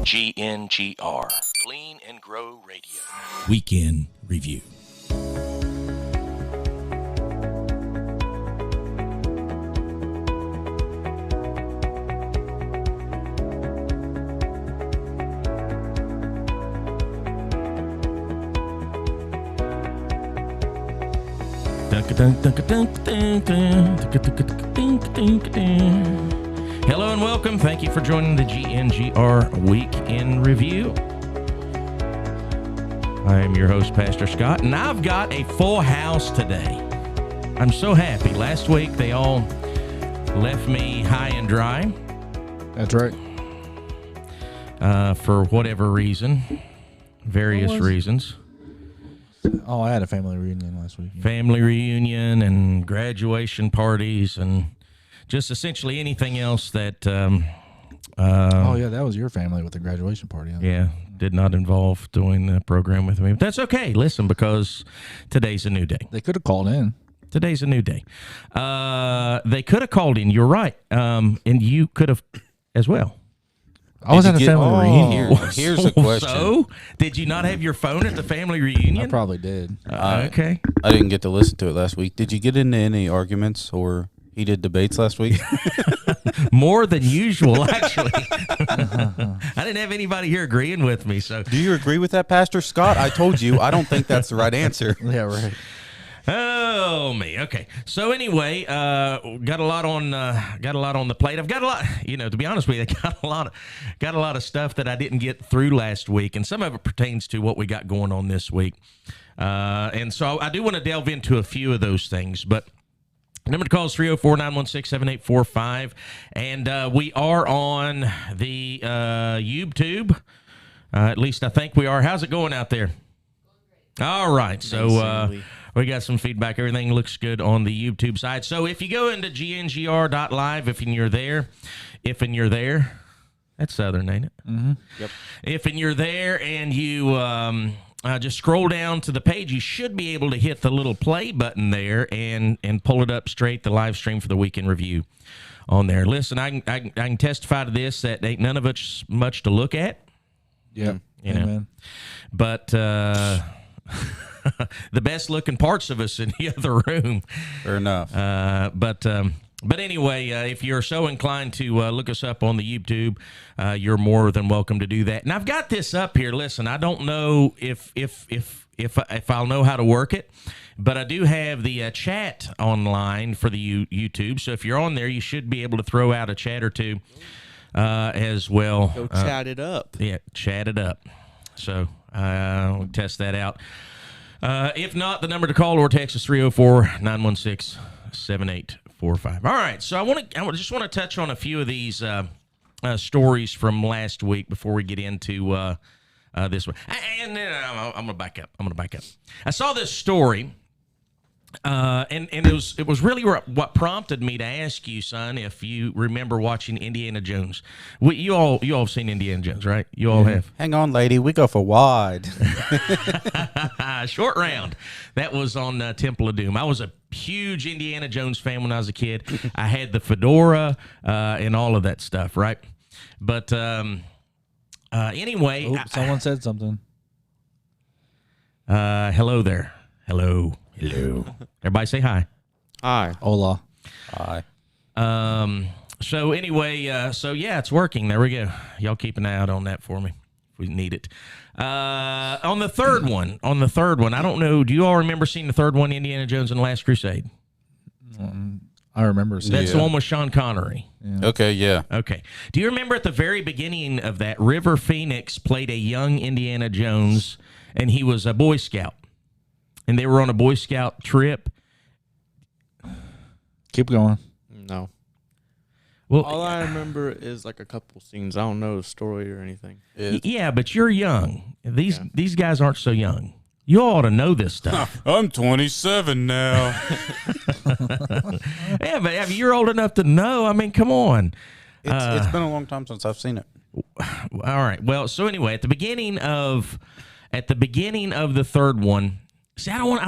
GNGR, Glean and Grow Radio. Weekend Review. Hello and welcome. Thank you for joining the GNGR Week in Review. I am your host, Pastor Scott, and I've got a full house today. I'm so happy. Last week, they all left me high and dry. That's right. For whatever reason, various reasons. Oh, I had a family reunion last week. Family reunion and graduation parties and just essentially anything else that... oh, yeah, that was your family with the graduation party. Huh? Yeah, did not involve doing the program with me. But that's okay. Listen, because today's a new day. They could have called in. Today's a new day. They could have called in. You're right. And you could have as well. I was at a family reunion. Here's a question. So, did you not have your phone at the family reunion? I probably did. Okay. I didn't get to listen to it last week. Did you get into any arguments or heated debates last week? More than usual, actually. I didn't have anybody here agreeing with me. So, Do you agree with that, Pastor Scott? I told you, I don't think that's the right answer. Yeah, right. oh me. Okay. So anyway, got a lot on the plate. I've got a lot. To be honest with you, I got a lot of stuff that I didn't get through last week, and some of it pertains to what we got going on this week. And so I do want to delve into a few of those things, but. Number to call is 304-916-7845, and we are on the YouTube. At least I think we are. How's it going out there? All right, so we got some feedback. Everything looks good on the YouTube side. So if you go into GNGR.live, if you're there, that's Southern, ain't it? Mm-hmm. Yep. If you're there and you just scroll down to the page, you should be able to hit the little play button there and pull it up straight, the live stream for the Weekend Review on there. Listen, I can testify to this, that ain't none of it's much to look at. Yep. Amen. But the best looking parts of us in the other room. Fair enough. But anyway, if you're so inclined to look us up on the YouTube, you're more than welcome to do that. And I've got this up here. Listen, I don't know if I'll know how to work it, but I do have the chat online for the YouTube. So if you're on there, you should be able to throw out a chat or two as well. Go chat it up. Yeah, chat it up. So we'll test that out. If not, the number to call or text is 304-916-7845. All right, so I just want to touch on a few of these stories from last week before we get into this one. And then I'm gonna back up. I saw this story, and it was really what prompted me to ask you, son, if you remember watching Indiana Jones. You all have seen Indiana Jones, right? You all have. Hang on, lady. We go for wide. Short round. That was on Temple of Doom. I was a huge Indiana Jones fan when I was a kid. I had the fedora and all of that stuff, right? But anyway. Someone said something. Hello there. Hello. Everybody say hi. Hi. Hola. Hi. So anyway, it's working. There we go. Y'all keep an eye out on that for me if we need it. On the third one, I don't know. Do you all remember seeing the third one, Indiana Jones and the Last Crusade? I remember seeing That's the one with Sean Connery. Yeah. Okay, yeah. Okay. Do you remember at the very beginning of that, River Phoenix played a young Indiana Jones, and he was a Boy Scout, and they were on a Boy Scout trip? Keep going. No. Well, All I remember is like a couple scenes. I don't know the story or anything. Yeah, but you're young. These guys aren't so young. You ought to know this stuff. I'm 27 now. Yeah, but you're old enough to know. I mean, come on. It's been a long time since I've seen it. All right. Well, so anyway, at the beginning of the third one, See, I don't want.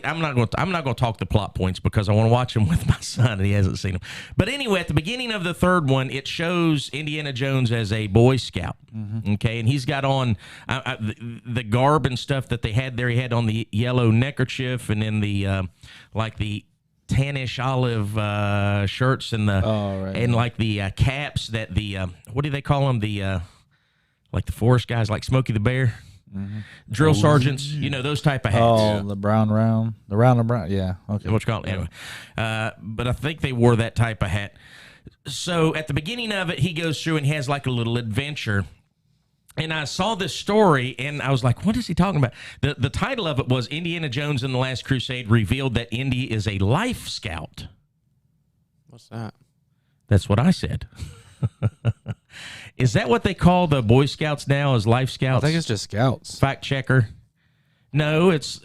I'm not going to talk the plot points because I want to watch them with my son, and he hasn't seen them. But anyway, at the beginning of the third one, it shows Indiana Jones as a Boy Scout. Okay, and he's got on the garb and stuff that they had there. He had on the yellow neckerchief, and then the like the tannish olive shirts and the and like the caps that the what do they call them? The like the forest guys, like Smokey the Bear. Drill sergeants, you know, those type of hats. Oh, the round and brown. Yeah, okay. What you call it? Anyway, but I think they wore that type of hat. So at the beginning of it, he goes through and he has like a little adventure. And I saw this story, and I was like, what is he talking about? The title of it was Indiana Jones and the Last Crusade revealed that Indy is a life scout. What's that? That's what I said. Is that what they call the Boy Scouts now, as Life Scouts? I think it's just Scouts. Fact checker. No, it's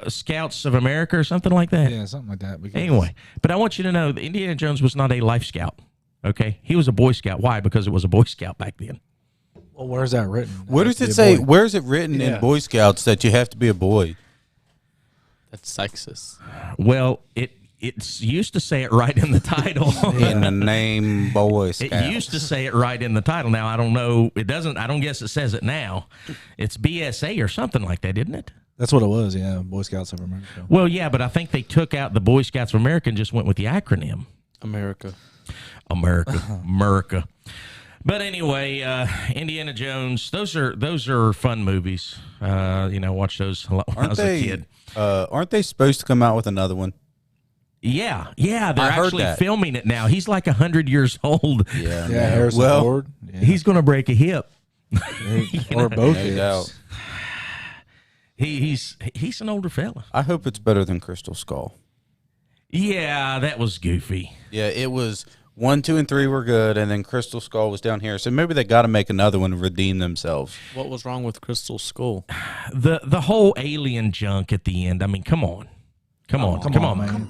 Scouts of America or something like that. Yeah, something like that. Anyway, but I want you to know that Indiana Jones was not a Life Scout, okay? He was a Boy Scout. Why? Because it was a Boy Scout back then. Well, where's that written? Where does it say? Where is it written in Boy Scouts that you have to be a boy? That's sexist. Well, it's used to say it right in the title. In the name Boy Scout. It used to say it right in the title. Now, I don't know. It doesn't. I don't guess it says it now. It's BSA or something like that, isn't it? That's what it was, yeah. Boy Scouts of America. Well, yeah, but I think they took out the Boy Scouts of America and just went with the acronym. America. America. But anyway, Indiana Jones, those are fun movies. You know, watch those when I was a kid. Aren't they supposed to come out with another one? Yeah, they're actually filming it now. He's like 100 years old. Yeah, Harrison Ford. Yeah. He's going to break a hip. Or both No hips. doubt. He's an older fella. I hope it's better than Crystal Skull. Yeah, that was goofy. Yeah, it was 1, 2, and 3 were good, and then Crystal Skull was down here. So maybe they got to make another one to redeem themselves. What was wrong with Crystal Skull? The whole alien junk at the end. I mean, come on, man.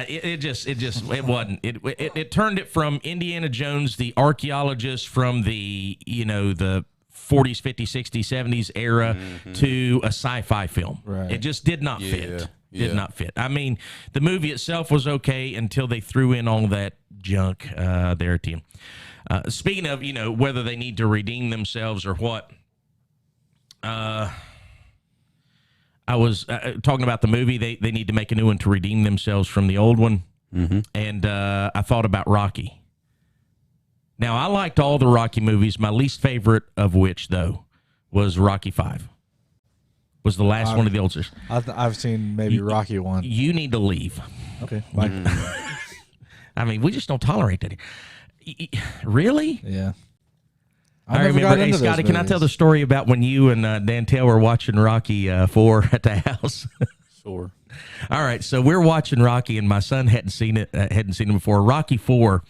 It wasn't. It turned it from Indiana Jones, the archaeologist from the the 40s, 50s, 60s, 70s era to a sci-fi film. Right. It just did not fit. Did not fit. I mean, the movie itself was okay until they threw in all that junk there at the end. Speaking of, whether they need to redeem themselves or what, I was talking about the movie. They need to make a new one to redeem themselves from the old one. And I thought about Rocky. Now, I liked all the Rocky movies. My least favorite of which, though, was Rocky V. Was the last one of the oldsters. I've seen maybe Rocky 1. You need to leave. Okay, bye. I mean, we just don't tolerate that. Really? Yeah. I remember. Hey, Scotty, can I tell the story about when you and Dantel were watching Rocky 4 at the house? Sure. All right, so we're watching Rocky, and my son hadn't seen it before. Rocky 4.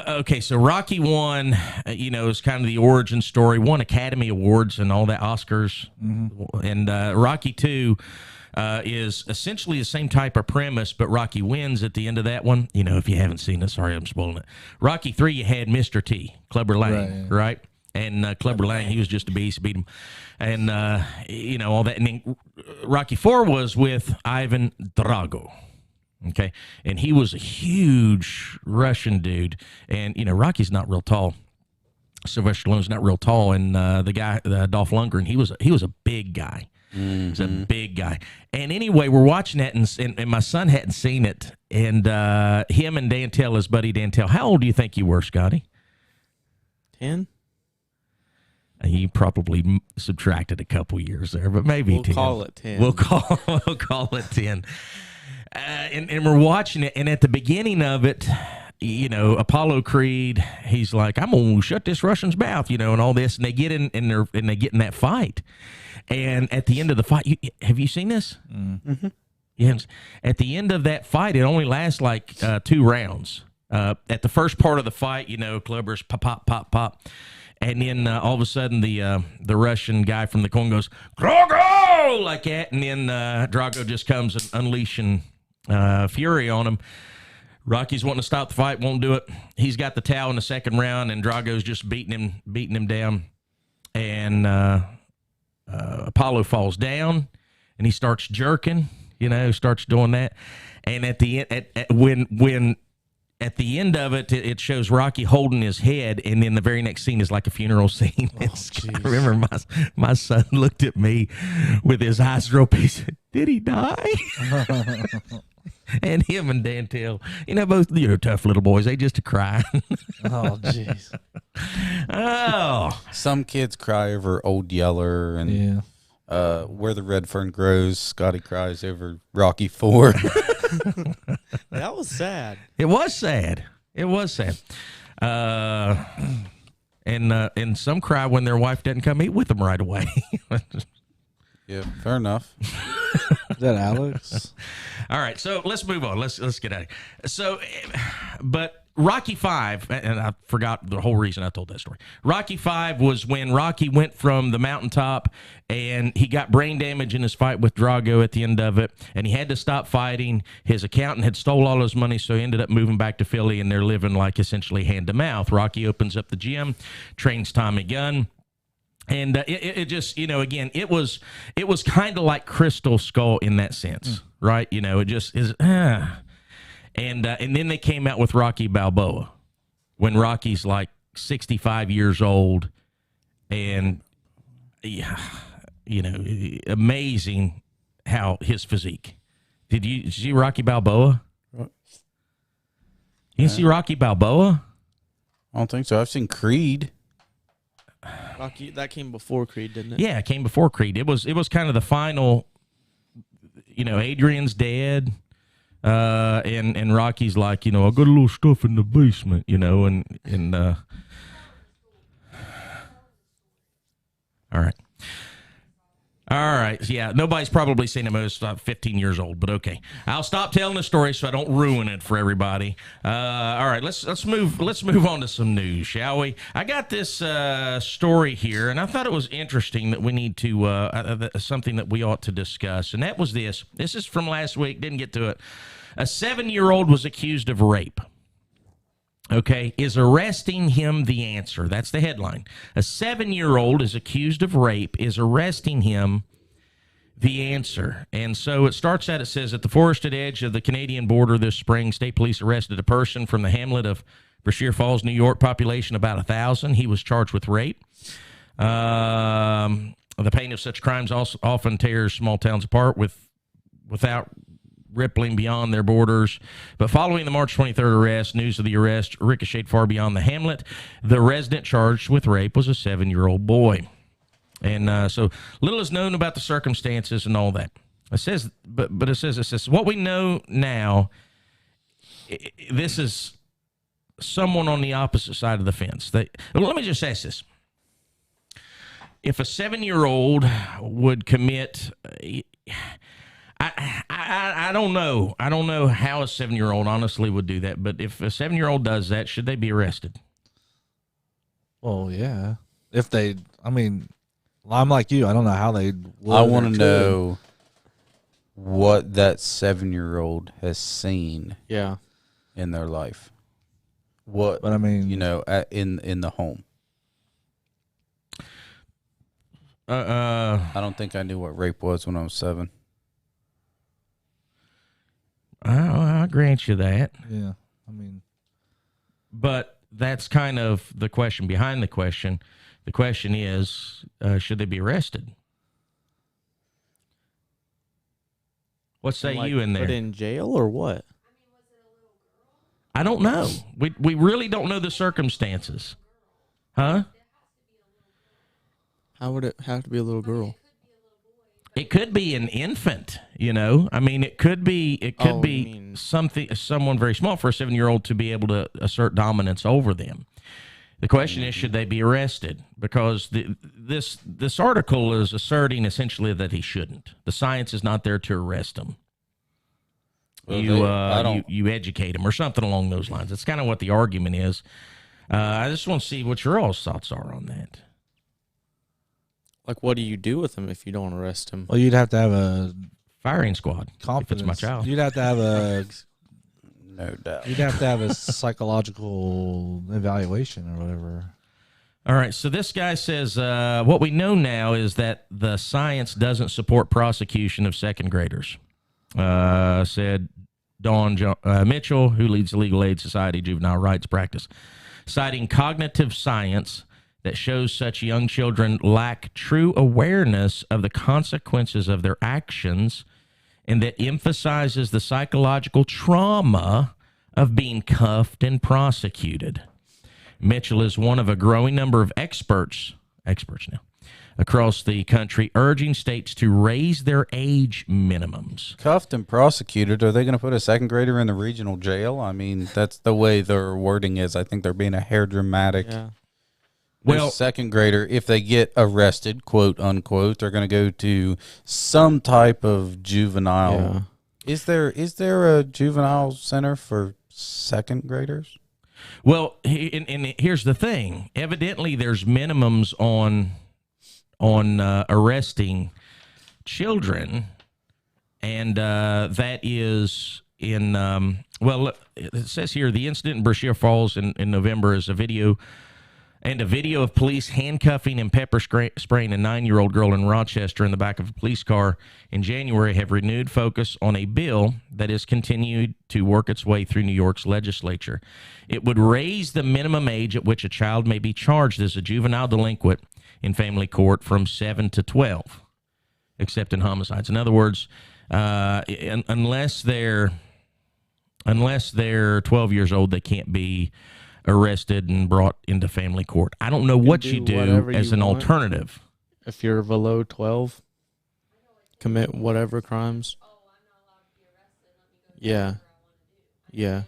Okay, so Rocky 1, is kind of the origin story. Won Academy Awards and all that, Oscars. And Rocky 2 is essentially the same type of premise, but Rocky wins at the end of that one. If you haven't seen it, sorry, I'm spoiling it. Rocky 3, you had Mr. T, Clubber Lang, right? And Clubber Lang, he was just a beast, beat him. And, all that. And then Rocky 4 was with Ivan Drago. Okay, and he was a huge Russian dude, and Rocky's not real tall. Sylvester Stallone's not real tall, and the guy, Dolph Lundgren, he was a big guy. He's a big guy. And anyway, we're watching that, and my son hadn't seen it, and him and Dantel, his buddy Dantel. How old do you think you were, Scotty? 10. You probably subtracted a couple years there, but maybe 10. We'll call it 10. We'll call it 10. And we're watching it, and at the beginning of it, Apollo Creed, he's like, "I'm gonna shut this Russian's mouth," and all this, and they get in and they get in that fight, and at the end of the fight, have you seen this? Yes. At the end of that fight, it only lasts like 2 rounds. At the first part of the fight, clubbers pop, pop, pop, pop. And then all of a sudden, the Russian guy from the corner goes, "Drago!" like that. And then Drago just comes and unleashing fury on him. Rocky's wanting to stop the fight, won't do it. He's got the towel in the second round, and Drago's just beating him down. And Apollo falls down, and he starts jerking. Starts doing that, and at the end, when at the end of it, it shows Rocky holding his head, and then the very next scene is like a funeral scene. I remember my son looked at me with his eyes real big. He said, "Did he die?" And him and Dantel, both tough little boys. They just cry. Oh, jeez. Oh, Some kids cry over Old Yeller and Where the Red Fern Grows. Scotty cries over Rocky IV. That was sad. It was sad. And some cry when their wife doesn't come eat with them right away. Yeah, fair enough. Is that Alex? All right, so let's move on. Let's get out of here. So, but Rocky V, and I forgot the whole reason I told that story. Rocky V was when Rocky went from the mountaintop and he got brain damage in his fight with Drago at the end of it, and he had to stop fighting. His accountant had stole all his money, so he ended up moving back to Philly, and they're living like essentially hand to mouth. Rocky opens up the gym, trains Tommy Gunn. And it just, again, it was kind of like Crystal Skull in that sense, right? It just is. And then they came out with Rocky Balboa when Rocky's like 65 years old, and amazing how his physique. Did you see Rocky Balboa? You didn't see Rocky Balboa? I don't think so. I've seen Creed. Rocky, that came before Creed, didn't it? Yeah, it came before Creed. It was kind of the final. Adrian's dead, and Rocky's like, I got a little stuff in the basement, and all right, yeah. Nobody's probably seen him. I was 15 years old, but okay. I'll stop telling the story so I don't ruin it for everybody. All right, let's move on to some news, shall we? I got this story here, and I thought it was interesting that we need to something that we ought to discuss, and that was this. This is from last week. Didn't get to it. A 7-year-old was accused of rape. Okay, is arresting him the answer? That's the headline. A 7-year-old is accused of rape. Is arresting him the answer? And so it starts out, it says, at the forested edge of the Canadian border this spring, state police arrested a person from the hamlet of Brashear Falls, New York, population about 1,000. He was charged with rape. The pain of such crimes also often tears small towns apart without rippling beyond their borders. But following the March 23rd arrest, news of the arrest ricocheted far beyond the hamlet. The resident charged with rape was a 7-year-old boy. And so little is known about the circumstances and all that. It says, but it says, what we know now, this is someone on the opposite side of the fence. Let me just ask this. If a 7-year-old would commit... I don't know. I don't know how a 7-year-old honestly would do that. But if a 7-year-old does that, should they be arrested? Well, yeah. I'm like you. I don't know how they would. I want to know what that 7-year-old has seen in their life. What, but I mean, in the home. I don't think I knew what rape was when I was 7. I'll grant you that. Yeah, but that's kind of the question behind the question. The question is, should they be arrested? What say you in there? Put in jail or what? I don't know. We really don't know the circumstances. Huh? How would it have to be a little girl? It could be an infant, it could be someone very small for a 7-year-old to be able to assert dominance over them. The question is, should they be arrested? Because this article is asserting essentially that he shouldn't. The science is not there to arrest him. Well, you educate him or something along those lines. That's kind of what the argument is. I just want to see what your all's thoughts are on that. Like, what do you do with him if you don't arrest him? Well, you'd have to have a firing squad. Confidence. If it's my child. You'd have to have a no doubt. You'd have to have a psychological evaluation or whatever. All right, so this guy says what we know now is that the science doesn't support prosecution of second graders, said Mitchell, who leads the Legal Aid Society Juvenile Rights Practice, citing cognitive science that shows such young children lack true awareness of the consequences of their actions and that emphasizes the psychological trauma of being cuffed and prosecuted. Mitchell is one of a growing number of experts now, across the country urging states to raise their age minimums. Cuffed and prosecuted. Are they going to put a second grader in the regional jail? I mean, that's the way their wording is. I think they're being a hair dramatic. Yeah. Well, second grader, if they get arrested, quote unquote, they're going to go to some type of juvenile. Yeah. Is there a juvenile center for second graders? Well, and here's the thing. Evidently, there's minimums on arresting children, and that is in well, it says here the incident in Brashear Falls in November is a video of police handcuffing and pepper spraying a 9-year-old girl in Rochester in the back of a police car in January have renewed focus on a bill that has continued to work its way through New York's legislature. It would raise the minimum age at which a child may be charged as a juvenile delinquent in family court from 7 to 12, except in homicides. In other words, unless they're 12 years old, they can't be arrested and brought into family court. I don't know what you do as an alternative. If you're below 12, commit whatever crimes. Yeah. Yeah.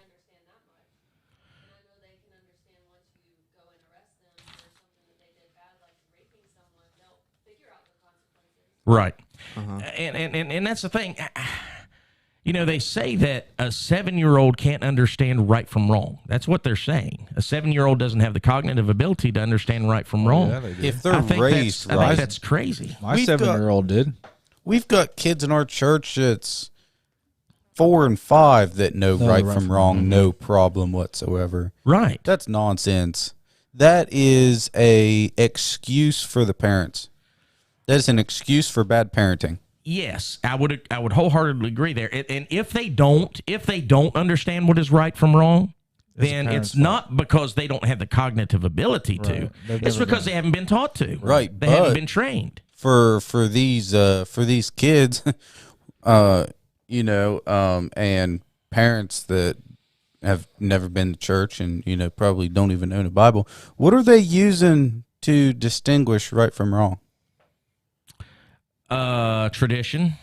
Right. And that's the thing. You know, they say that a 7-year-old can't understand right from wrong. That's what they're saying. A 7-year-old doesn't have the cognitive ability to understand right from wrong. Yeah, they do. If they're raised right. I think that's crazy. My 7-year-old did. We've got kids in our church that's 4 and 5 that know right from wrong, no problem whatsoever. Right. That's nonsense. That is a excuse for the parents. That is an excuse for bad parenting. Yes, I would wholeheartedly agree there. And if they don't understand what is right from wrong, then it's not because they don't have the cognitive ability to. Right. It's because they haven't been taught to. Right. They haven't been trained. For these kids, and parents that have never been to church and probably don't even own a Bible. What are they using to distinguish right from wrong? Tradition,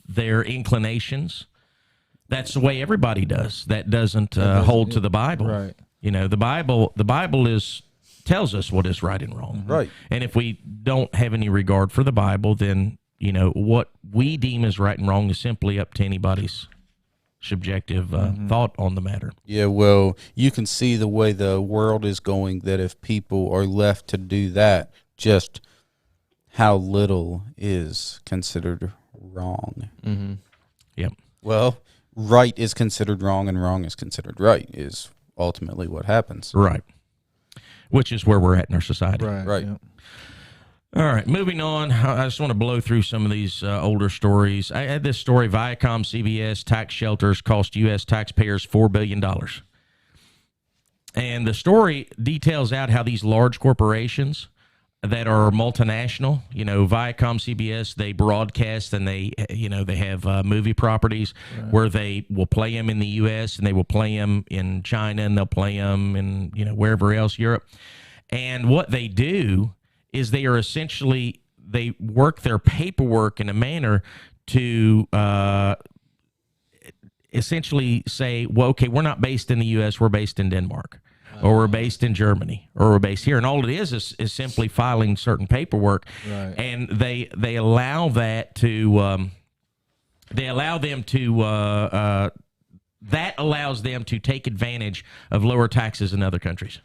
their inclinations. That's the way everybody does. That doesn't hold to the Bible. Right. The Bible tells us what is right and wrong. Right. And if we don't have any regard for the Bible, then what we deem as right and wrong is simply up to anybody's subjective thought on the matter. Yeah, well, you can see the way the world is going, that if people are left to do that, just how little is considered wrong. Mm-hmm. Yep. Well, right is considered wrong and wrong is considered right is ultimately what happens. Right. Which is where we're at in our society. Right. Yep. All right, moving on. I just want to blow through some of these older stories. I had this story, Viacom CBS tax shelters cost U.S. taxpayers $4 billion. And the story details out how these large corporations that are multinational, Viacom CBS, they broadcast and they have movie properties where they will play them in the U.S. and they will play them in China and they'll play them in, wherever else, Europe. And what they do is they work their paperwork in a manner to essentially say, well, okay, we're not based in the U.S., we're based in Denmark, or we're based in Germany, or we're based here. And all it is simply filing certain paperwork. Right. And they allow that to, that allows them to take advantage of lower taxes in other countries.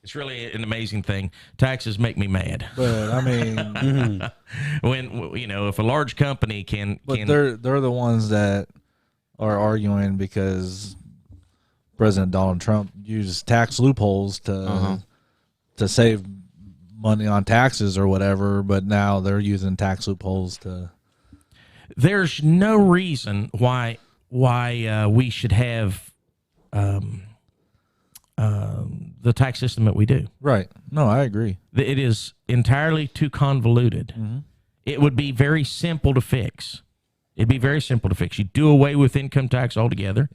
It's really an amazing thing. Taxes make me mad. But I mean, when if a large company can, they're the ones that are arguing because President Donald Trump used tax loopholes to save money on taxes or whatever, but now they're using tax loopholes to. There's no reason why we should have the tax system that we do. Right. No, I agree. It is entirely too convoluted. Mm-hmm. It would be very simple to fix. It'd be very simple to fix. You do away with income tax altogether,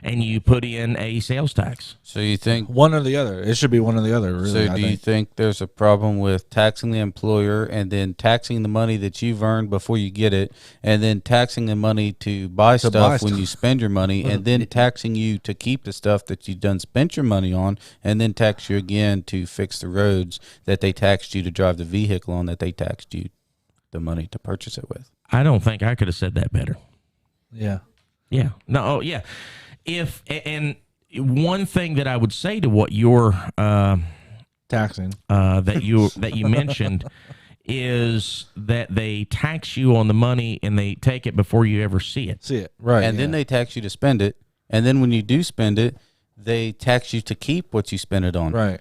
and you put in a sales tax. So you think one or the other? It should be one or the other. Really, so do you think there's a problem with taxing the employer and then taxing the money that you've earned before you get it, and then taxing the money to buy stuff when you spend your money, and then taxing you to keep the stuff that you done spent your money on, and then tax you again to fix the roads that they taxed you to drive the vehicle on that they taxed you the money to purchase it with? I don't think I could have said that better. Yeah. Yeah. No. Yeah. And one thing that I would say to what you're taxing that you mentioned is that they tax you on the money and they take it before you ever see it. Right? And then they tax you to spend it, and then when you do spend it, they tax you to keep what you spend it on.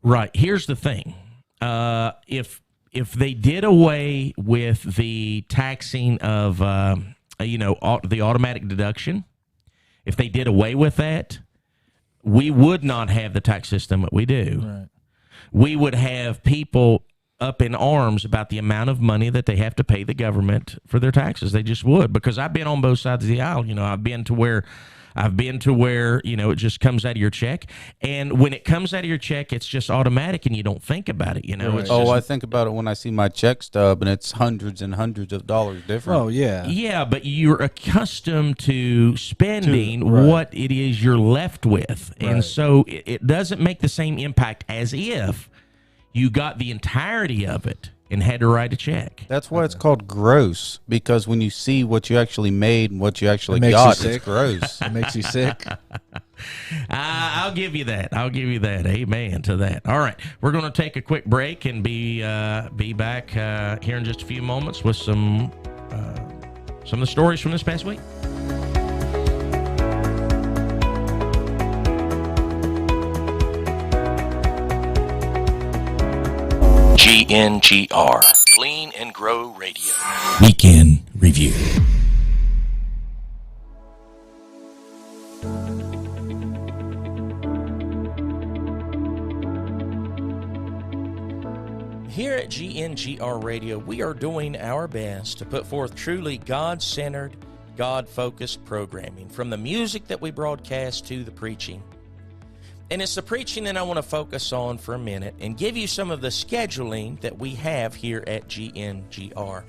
Right. Here's the thing: if they did away with the taxing of the automatic deduction, if they did away with that, we would not have the tax system that we do. Right. We would have people up in arms about the amount of money that they have to pay the government for their taxes. They just would, because I've been on both sides of the aisle. I've been to where it just comes out of your check, and when it comes out of your check, it's just automatic, and you don't think about it. Right. I think about it when I see my check stub, and it's hundreds and hundreds of dollars different. Oh yeah, yeah, but you're accustomed to spending what it is you're left with, and so it doesn't make the same impact as if you got the entirety of it and had to write a check. That's why it's called gross, because when you see what you actually made and what you actually got, it's gross. It makes you sick. I'll give you that. Amen to that. All right, we're going to take a quick break and be back here in just a few moments with some of the stories from this past week. GNGR, Clean and Grow Radio. Weekend Review. Here at GNGR Radio, we are doing our best to put forth truly God-centered, God-focused programming, from the music that we broadcast to the preaching. And it's the preaching that I want to focus on for a minute and give you some of the scheduling that we have here at GNGR.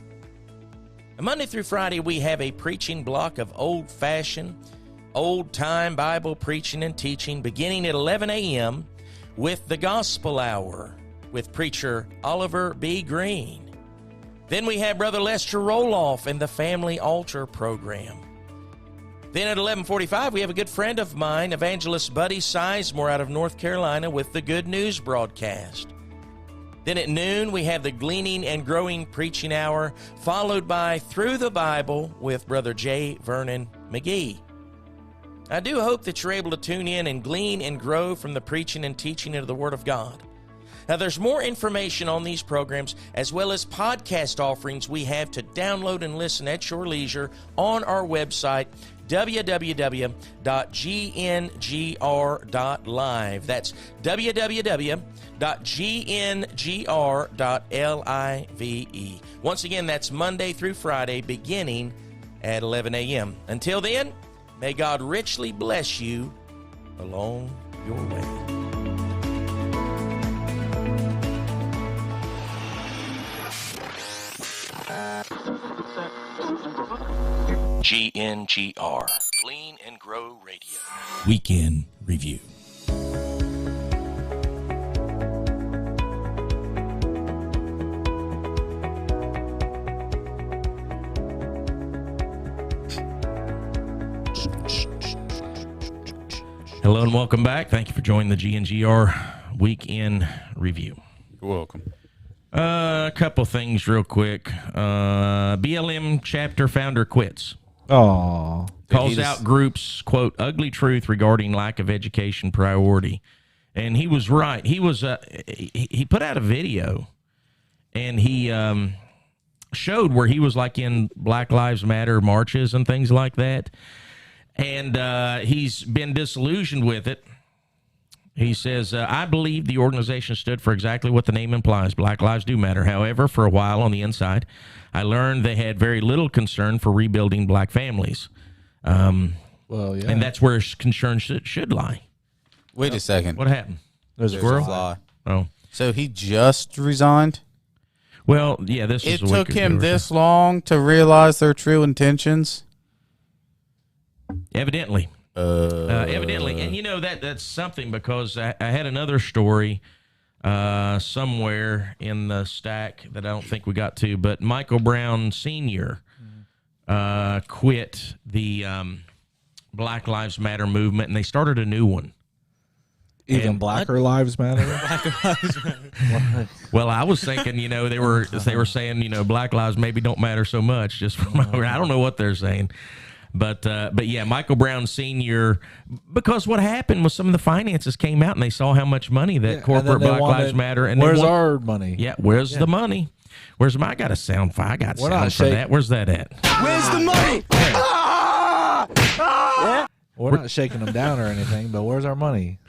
Monday through Friday, we have a preaching block of old-fashioned, old-time Bible preaching and teaching beginning at 11 a.m. with the Gospel Hour with preacher Oliver B. Green. Then we have Brother Lester Roloff and the Family Altar program. Then at 11:45, we have a good friend of mine, Evangelist Buddy Sizemore out of North Carolina, with the Good News broadcast. Then at noon, we have the Gleaning and Growing Preaching Hour, followed by Through the Bible with Brother J. Vernon McGee. I do hope that you're able to tune in and glean and grow from the preaching and teaching of the Word of God. Now, there's more information on these programs, as well as podcast offerings we have to download and listen at your leisure on our website, www.gngr.live. That's www.gngr.live. Once again, that's Monday through Friday, beginning at 11 a.m. Until then, may God richly bless you along your way. GNGR, Clean and Grow Radio. Weekend Review. Hello and welcome back. Thank you for joining the GNGR Weekend Review. You're welcome. A couple things real quick. BLM chapter founder quits. Oh. calls out groups, quote, ugly truth regarding lack of education priority. And he was right. He was he put out a video, and he showed where he was like in Black Lives Matter marches and things like that. And he's been disillusioned with it. He says, I believe the organization stood for exactly what the name implies. Black lives do matter. However, for a while on the inside, I learned they had very little concern for rebuilding black families. And that's where concern should lie. Wait a second. What happened? There's a Squirrel? fly. Oh. So he just resigned? Well, yeah, this It was a week took him ago or this long to realize their true intentions? so. Evidently. Evidently. And, you know, that's something, because I had another story somewhere in the stack that I don't think we got to, but Michael Brown Sr. Quit the Black Lives Matter movement, and they started a new one. Even Blacker Lives Matter. Well, I was thinking, you know, they were saying, you know, Black lives maybe don't matter so much. Just from I don't know what they're saying, but yeah, Michael Brown Sr. Because what happened was some of the finances came out, and they saw how much money that corporate Black Lives Matter. And where's our money? Yeah, where's the money? Where's my? I got a sound file. I got sound for that. Where's that at? Where's the money? We're not shaking them down or anything, but where's our money?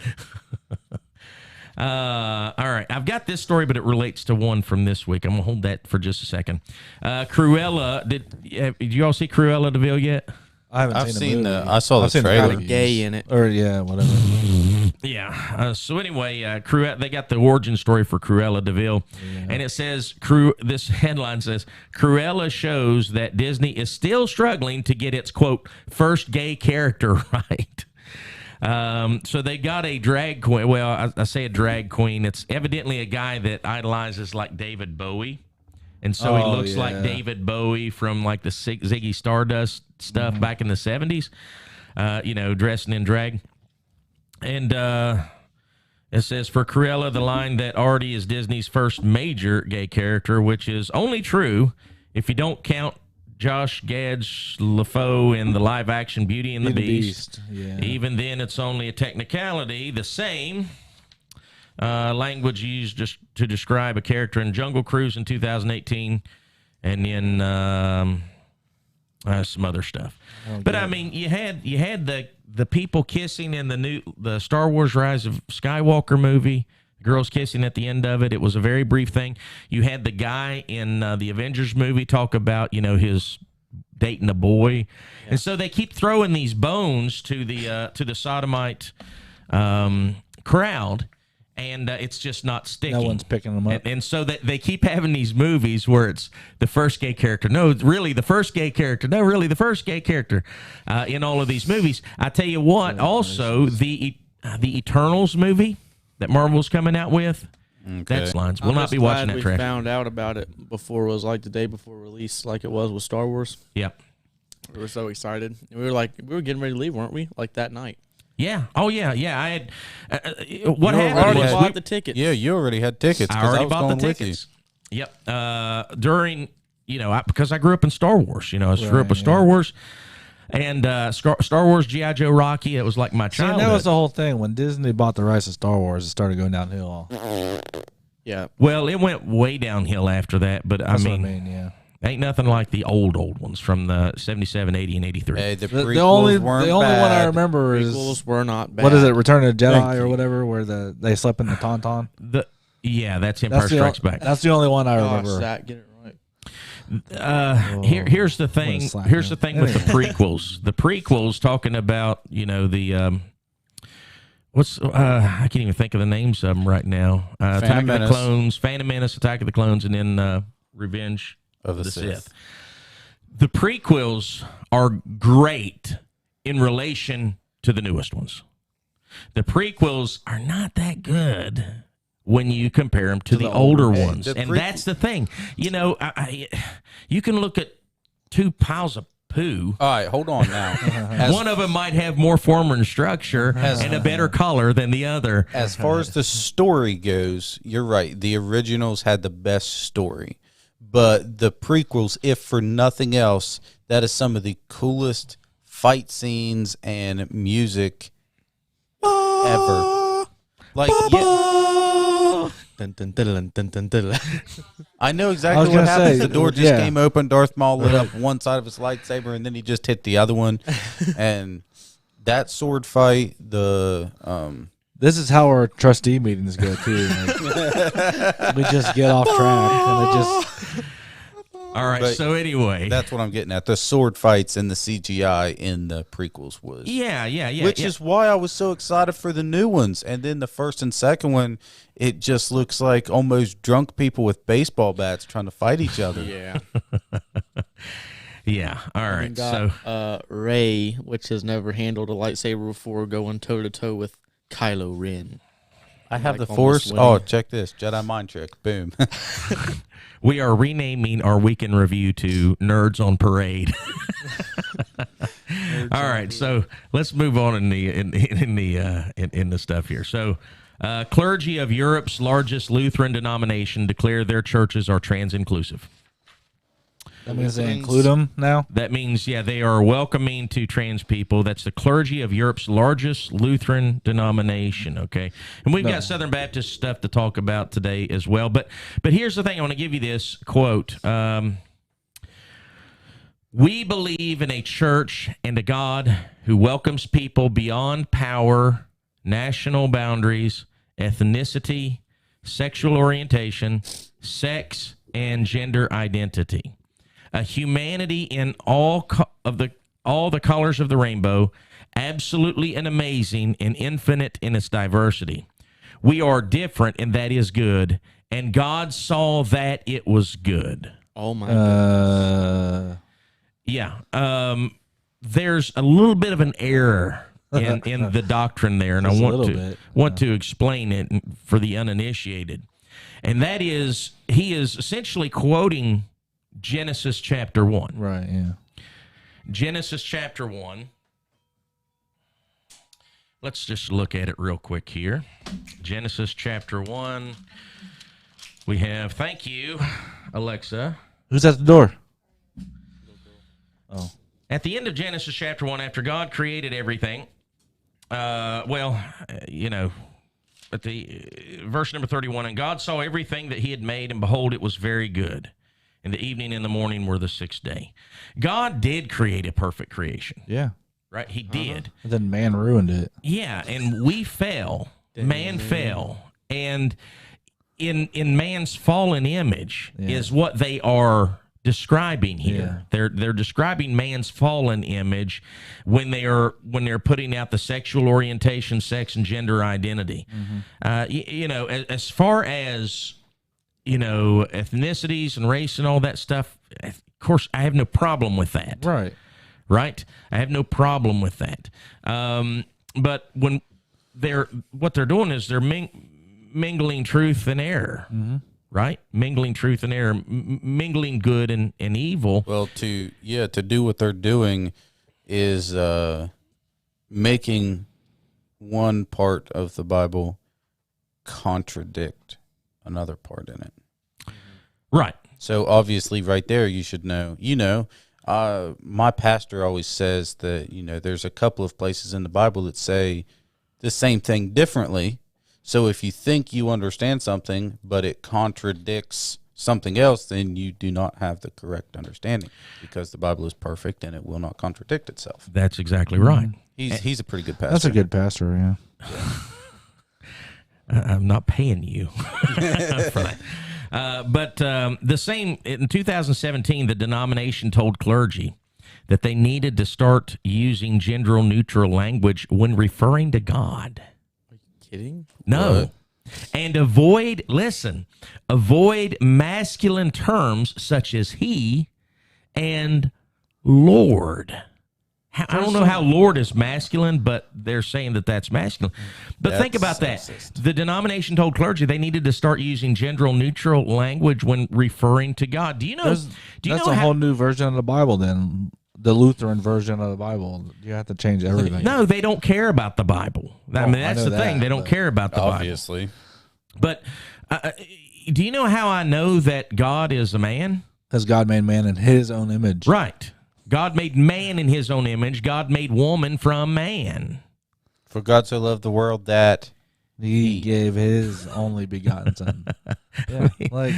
All right, I've got this story, but it relates to one from this week. I'm gonna hold that for just a second. Cruella, did you all see Cruella de Vil yet? I've seen the the movie. I saw the trailer. Gay in it. Or yeah, whatever. Yeah. So anyway, Cruella, they got the origin story for Cruella de Vil, and it says this headline says Cruella shows that Disney is still struggling to get its quote first gay character right. So they got a drag queen. Well, I say a drag queen. It's evidently a guy that idolizes like David Bowie. And so he looks like David Bowie from like the Ziggy Stardust stuff back in the 70s, you know, dressing in drag. And it says, for Cruella, the line that already is Disney's first major gay character, which is only true if you don't count Josh Gad's LaFoe in the live-action Beauty and the Beast. Yeah. Even then, it's only a technicality. The same language used just to describe a character in Jungle Cruise in 2018 and in some other stuff. But I mean, you had the people kissing in the Star Wars Rise of Skywalker movie. Girls kissing at the end of it. It was a very brief thing. You had the guy in the Avengers movie talk about, you know, his dating a boy, and so they keep throwing these bones to the sodomite crowd. And it's just not sticking. No one's picking them up. And so they keep having these movies where it's the first gay character. No, really, the first gay character. No, really, the first gay character in all of these movies. I tell you what, also, the Eternals movie that Marvel's coming out with, that's lines. We'll not be watching that trash. We found out about it before it was like the day before release, like it was with Star Wars. Yep. We were so excited. We were getting ready to leave, weren't we? Like that night. Yeah. Oh, yeah. Yeah. I had. What You happened already was bought the tickets. Yeah, you already had tickets. I already was bought going the with you. tickets. Yep. During, you know, because I grew up in Star Wars. You know, I grew up with Star Wars. And Star Wars, G.I. Joe, Rocky, it was like my childhood. That was the whole thing. When Disney bought the rights to Star Wars, it started going downhill. Yeah. Well, it went way downhill after that. But That's I what mean, yeah. ain't nothing like the old ones from the 77, 80, and 83. Hey, the The only one I remember is Prequels were not bad. what is it, Return of the Jedi or whatever, where they slept in the Tauntaun. That's Empire Strikes Back. That's the only one I remember. Gosh, Zach, get it right. Here's the thing. Here's the thing with the prequels. The prequels talking about, you know, the I can't even think of the names of them right now. Attack of the Clones, Phantom Menace, Attack of the Clones, and then Revenge of the Sith. The prequels are great in relation to the newest ones. The prequels are not that good when you compare them to the older ones. And that's the thing. You know, you can look at two piles of poo. All right, hold on now. One of them might have more form and structure and a better color than the other. As far as the story goes, you're right. The originals had the best story. But the prequels, if for nothing else, that is some of the coolest fight scenes and music ever. Like, yeah, Dun, dun, dun, dun, dun, dun, dun. I know I exactly was what gonna happened. say, The door just yeah. came open. Darth Maul lit up one side of his lightsaber, and then he just hit the other one. And that sword fight, This is how our trustee meetings go too. Like, we just get off track and it just. All right. But So anyway, that's what I'm getting at. The sword fights and the CGI in the prequels was, yeah. which is why I was so excited for the new ones. And then the first and second one, it just looks like almost drunk people with baseball bats trying to fight each other. Yeah. yeah. All We right. got So Rey, which has never handled a lightsaber before, going toe to toe with Kylo Ren. I have Like the Force. almost winning. Oh, check this Jedi mind trick. Boom. we are renaming our weekend review to Nerds on Parade. All right, so let's move on in the stuff here. So, clergy of Europe's largest Lutheran denomination declare their churches are trans inclusive. That means they include them now. That means, yeah, they are welcoming to trans people. That's the clergy of Europe's largest Lutheran denomination, okay? And we've got Southern Baptist stuff to talk about today as well. But here's the thing. I want to give you this quote. We believe in a church and a God who welcomes people beyond power, national boundaries, ethnicity, sexual orientation, sex, and gender identity. A humanity in all the colors of the rainbow, absolutely and amazing and infinite in its diversity. We are different, and that is good. And God saw that it was good. Oh my goodness. Yeah. There's a little bit of an error in the doctrine there, and I Just a want little bit. to explain it for the uninitiated. And that is, he is essentially quoting Genesis chapter 1. Right, yeah. Genesis chapter 1. Let's just look at it real quick here. Genesis chapter 1. We have, thank you, Alexa. Who's at the door? Oh. At the end of Genesis chapter 1, after God created everything, at the verse number 31, and God saw everything that he had made, and behold, it was very good. And the evening and the morning were the sixth day. God did create a perfect creation, Yeah. right? He did. And then man ruined it. Yeah, and we fell. Man fell. And in man's fallen image is what they are describing here. Yeah. They're describing man's fallen image when they're putting out the sexual orientation, sex, and gender identity. As far as ethnicities and race and all that stuff, of course, I have no problem with that. Right? I have no problem with that. But when what they're doing is they're mingling truth and error. Mm-hmm. Right? Mingling truth and error, mingling good and evil. Well, to do what they're doing is making one part of the Bible contradict another part in it. Right. So obviously right there you should know. My pastor always says that, there's a couple of places in the Bible that say the same thing differently. So if you think you understand something, but it contradicts something else, then you do not have the correct understanding, because the Bible is perfect and it will not contradict itself. That's exactly right. He's a pretty good pastor. That's a good pastor, yeah. I'm not paying you for that. But the same, in 2017, the denomination told clergy that they needed to start using gender-neutral language when referring to God. Kidding? No. What? And avoid masculine terms such as he and Lord. I don't know how Lord is masculine, but they're saying that that's masculine. But think about that. sexist. The denomination told clergy they needed to start using gender-neutral language when referring to God. Do you know? That's a whole new version of the Bible then. The Lutheran version of the Bible. You have to change everything. No, they don't care about the Bible. I mean, that's know the thing. that, They don't but care about the Obviously. Bible. But do you know how I know that God is a man? Because God made man in his own image. Right. God made man in his own image. God made woman from man. For God so loved the world that He gave his only begotten son. Yeah, like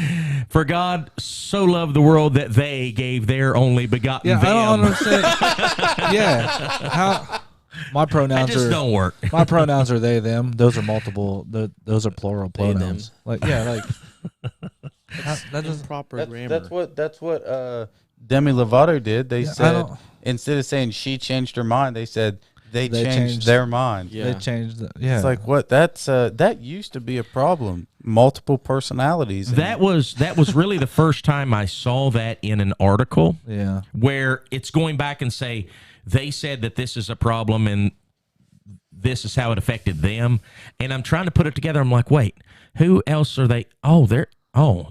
For God so loved the world that they gave their only begotten yeah, them. I don't understand. Yeah, how my That pronouns just are don't work. my pronouns are they them. Those are multiple. Those are plural They, them. pronouns. Like yeah, like that doesn't. Proper grammar. That's what Demi Lovato did. They Yeah, I said don't- instead of saying she changed her mind, they said they They changed changed- their mind. Yeah. They changed. Yeah, It's like what? That used to be a problem. Multiple personalities. That was really the first time I saw that in an article yeah. where it's going back and say they said that this is a problem and this is how it affected them. And I'm trying to put it together. I'm like, wait, who else are they?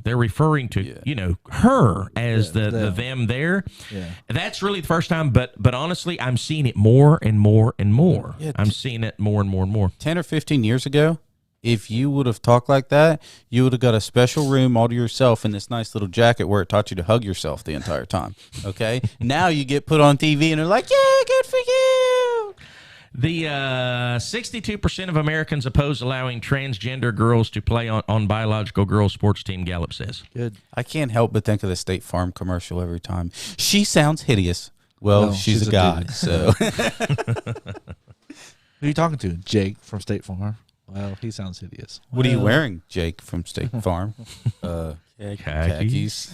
They're referring to her as the them there. Yeah. That's really the first time. But honestly, I'm seeing it more and more and more. Yeah, I'm seeing it more and more and more. 10 or 15 years ago, if you would have talked like that, you would have got a special room all to yourself in this nice little jacket where it taught you to hug yourself the entire time. Okay? Now you get put on TV and they're like, yeah, good for you. The 62% of Americans oppose allowing transgender girls to play on biological girls' sports team, Gallup says. Good. I can't help but think of the State Farm commercial every time. She sounds hideous. Well, No, she's she's a a guy, dude. so. Who are you talking to? Jake from State Farm. Well, he sounds hideous. What are you Well, wearing, Jake, from State Farm? Khakis.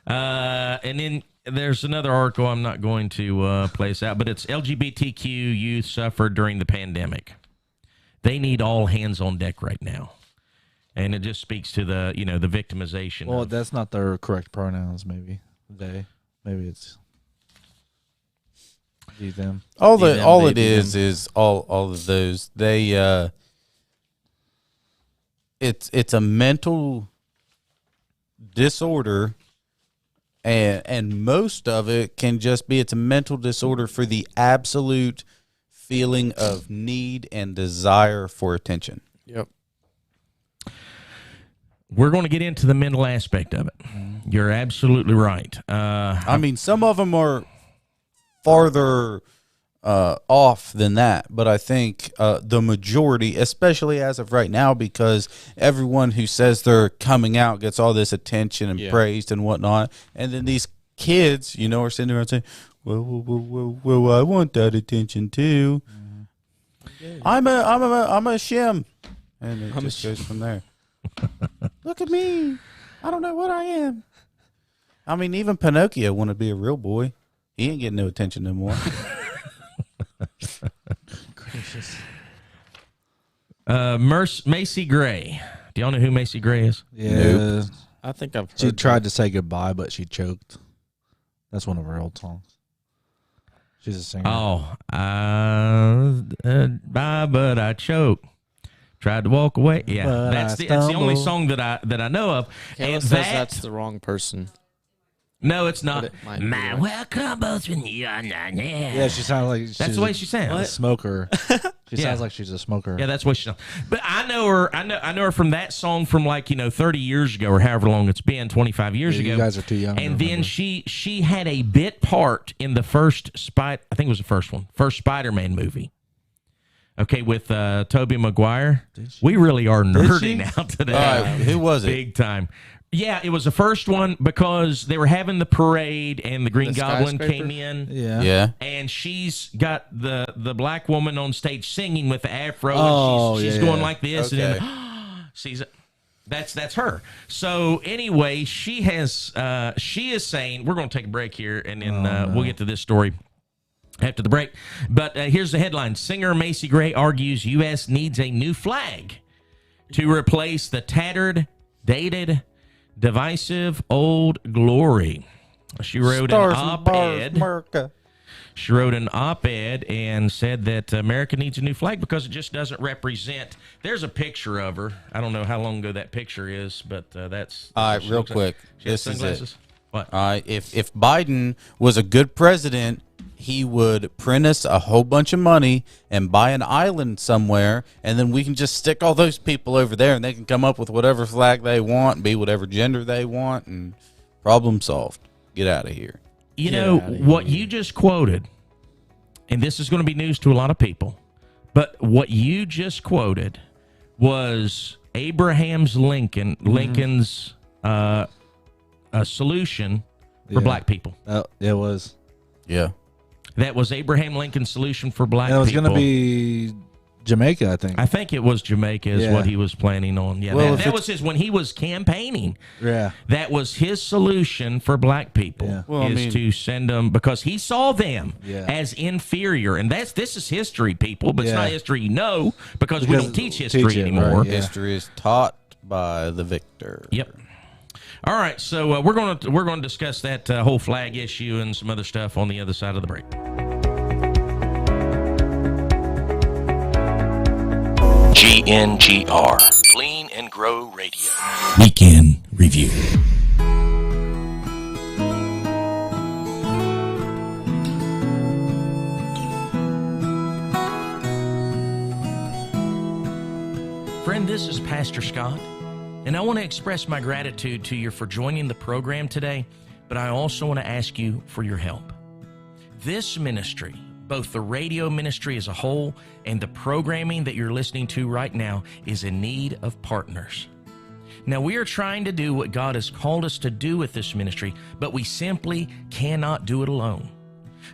And then there's another article I'm not going to place out, but it's LGBTQ youth suffered during the pandemic. They need all hands on deck right now. And it just speaks to the victimization. Well, of, that's not their correct pronouns. Maybe they. Maybe it's them. All They, it them. is all of those. They it's a mental disorder, and most of it can just be it's a mental disorder for the absolute feeling of need and desire for attention. Yep. we're going to get into the mental aspect of it. You're absolutely right. I mean, some of them are farther off than that, but I think the majority, especially as of right now, because everyone who says they're coming out gets all this attention and praised and whatnot, and then these kids, are sitting there and saying, well, I want that attention too. I'm a shim, and it just goes from there. Look at me, I don't know what I am. I mean, even Pinocchio wanted to be a real boy. He ain't getting no attention no more. Gracious. Macy Gray. Do y'all know who Macy Gray is? Yeah. I think I've heard She that. tried to say goodbye, but she choked. That's one of her old songs. She's a singer. Oh, bye, but I choked. Tried to walk away. Yeah, But that's the only song that I know of. Kayla And says that, that's the wrong person. no, it's not. But it might be My right. welcome both when you are not there. Yeah, she sounds like she's That's the way she sounds. a smoker. She Yeah. sounds like she's a smoker. Yeah, that's what she sounds. But I know her. I know her from that song from 30 years ago or however long it's been, 25 years You ago. guys are too young to And then remember. she had a bit part in the first I think it was the first one, first Spider-Man movie. Okay, with Tobey Maguire. We really are nerding out today. All right, who was it? Big time. Yeah, it was the first one because they were having the parade and the Green The Goblin skyscraper? came in. Yeah. Yeah. And she's got the black woman on stage singing with the afro. Oh, and she's yeah, going yeah. like this, Okay. and then she's that's her. So anyway, she is saying we're going to take a break here, and then we'll get to this story after the break. But here's the headline: Singer Macy Gray argues U.S. needs a new flag to replace the tattered, dated, divisive old glory. She wrote an op-ed. America. She wrote an op-ed and said that America needs a new flag because it just doesn't represent. There's a picture of her. I don't know how long ago that picture is, but that's. All right, she real looks like. quick. She has This is sunglasses. it. What? All right, if Biden was a good president, he would print us a whole bunch of money and buy an island somewhere, and then we can just stick all those people over there, and they can come up with whatever flag they want, be whatever gender they want, and problem solved. Get out of here. You know, what you just quoted, and this is going to be news to a lot of people, but what you just quoted was Lincoln's a solution for black people. It was. Yeah. That was Abraham Lincoln's solution for black people. It was going to be Jamaica, I think. I think it was Jamaica is what he was planning on. Yeah, Well, that was his, when he was campaigning. Yeah. That was his solution for black people, Yeah. Well, to send them, because he saw them as inferior. And this is history, people, but it's not history because we don't teach history anymore. Right, yeah. History is taught by the victor. Yep. All right, so we're going to discuss that whole flag issue and some other stuff on the other side of the break. GNGR, Clean and Grow Radio. Weekend Review. Friend, this is Pastor Scott, and I want to express my gratitude to you for joining the program today, but I also want to ask you for your help. This ministry, both the radio ministry as a whole and the programming that you're listening to right now, is in need of partners. Now, we are trying to do what God has called us to do with this ministry, but we simply cannot do it alone.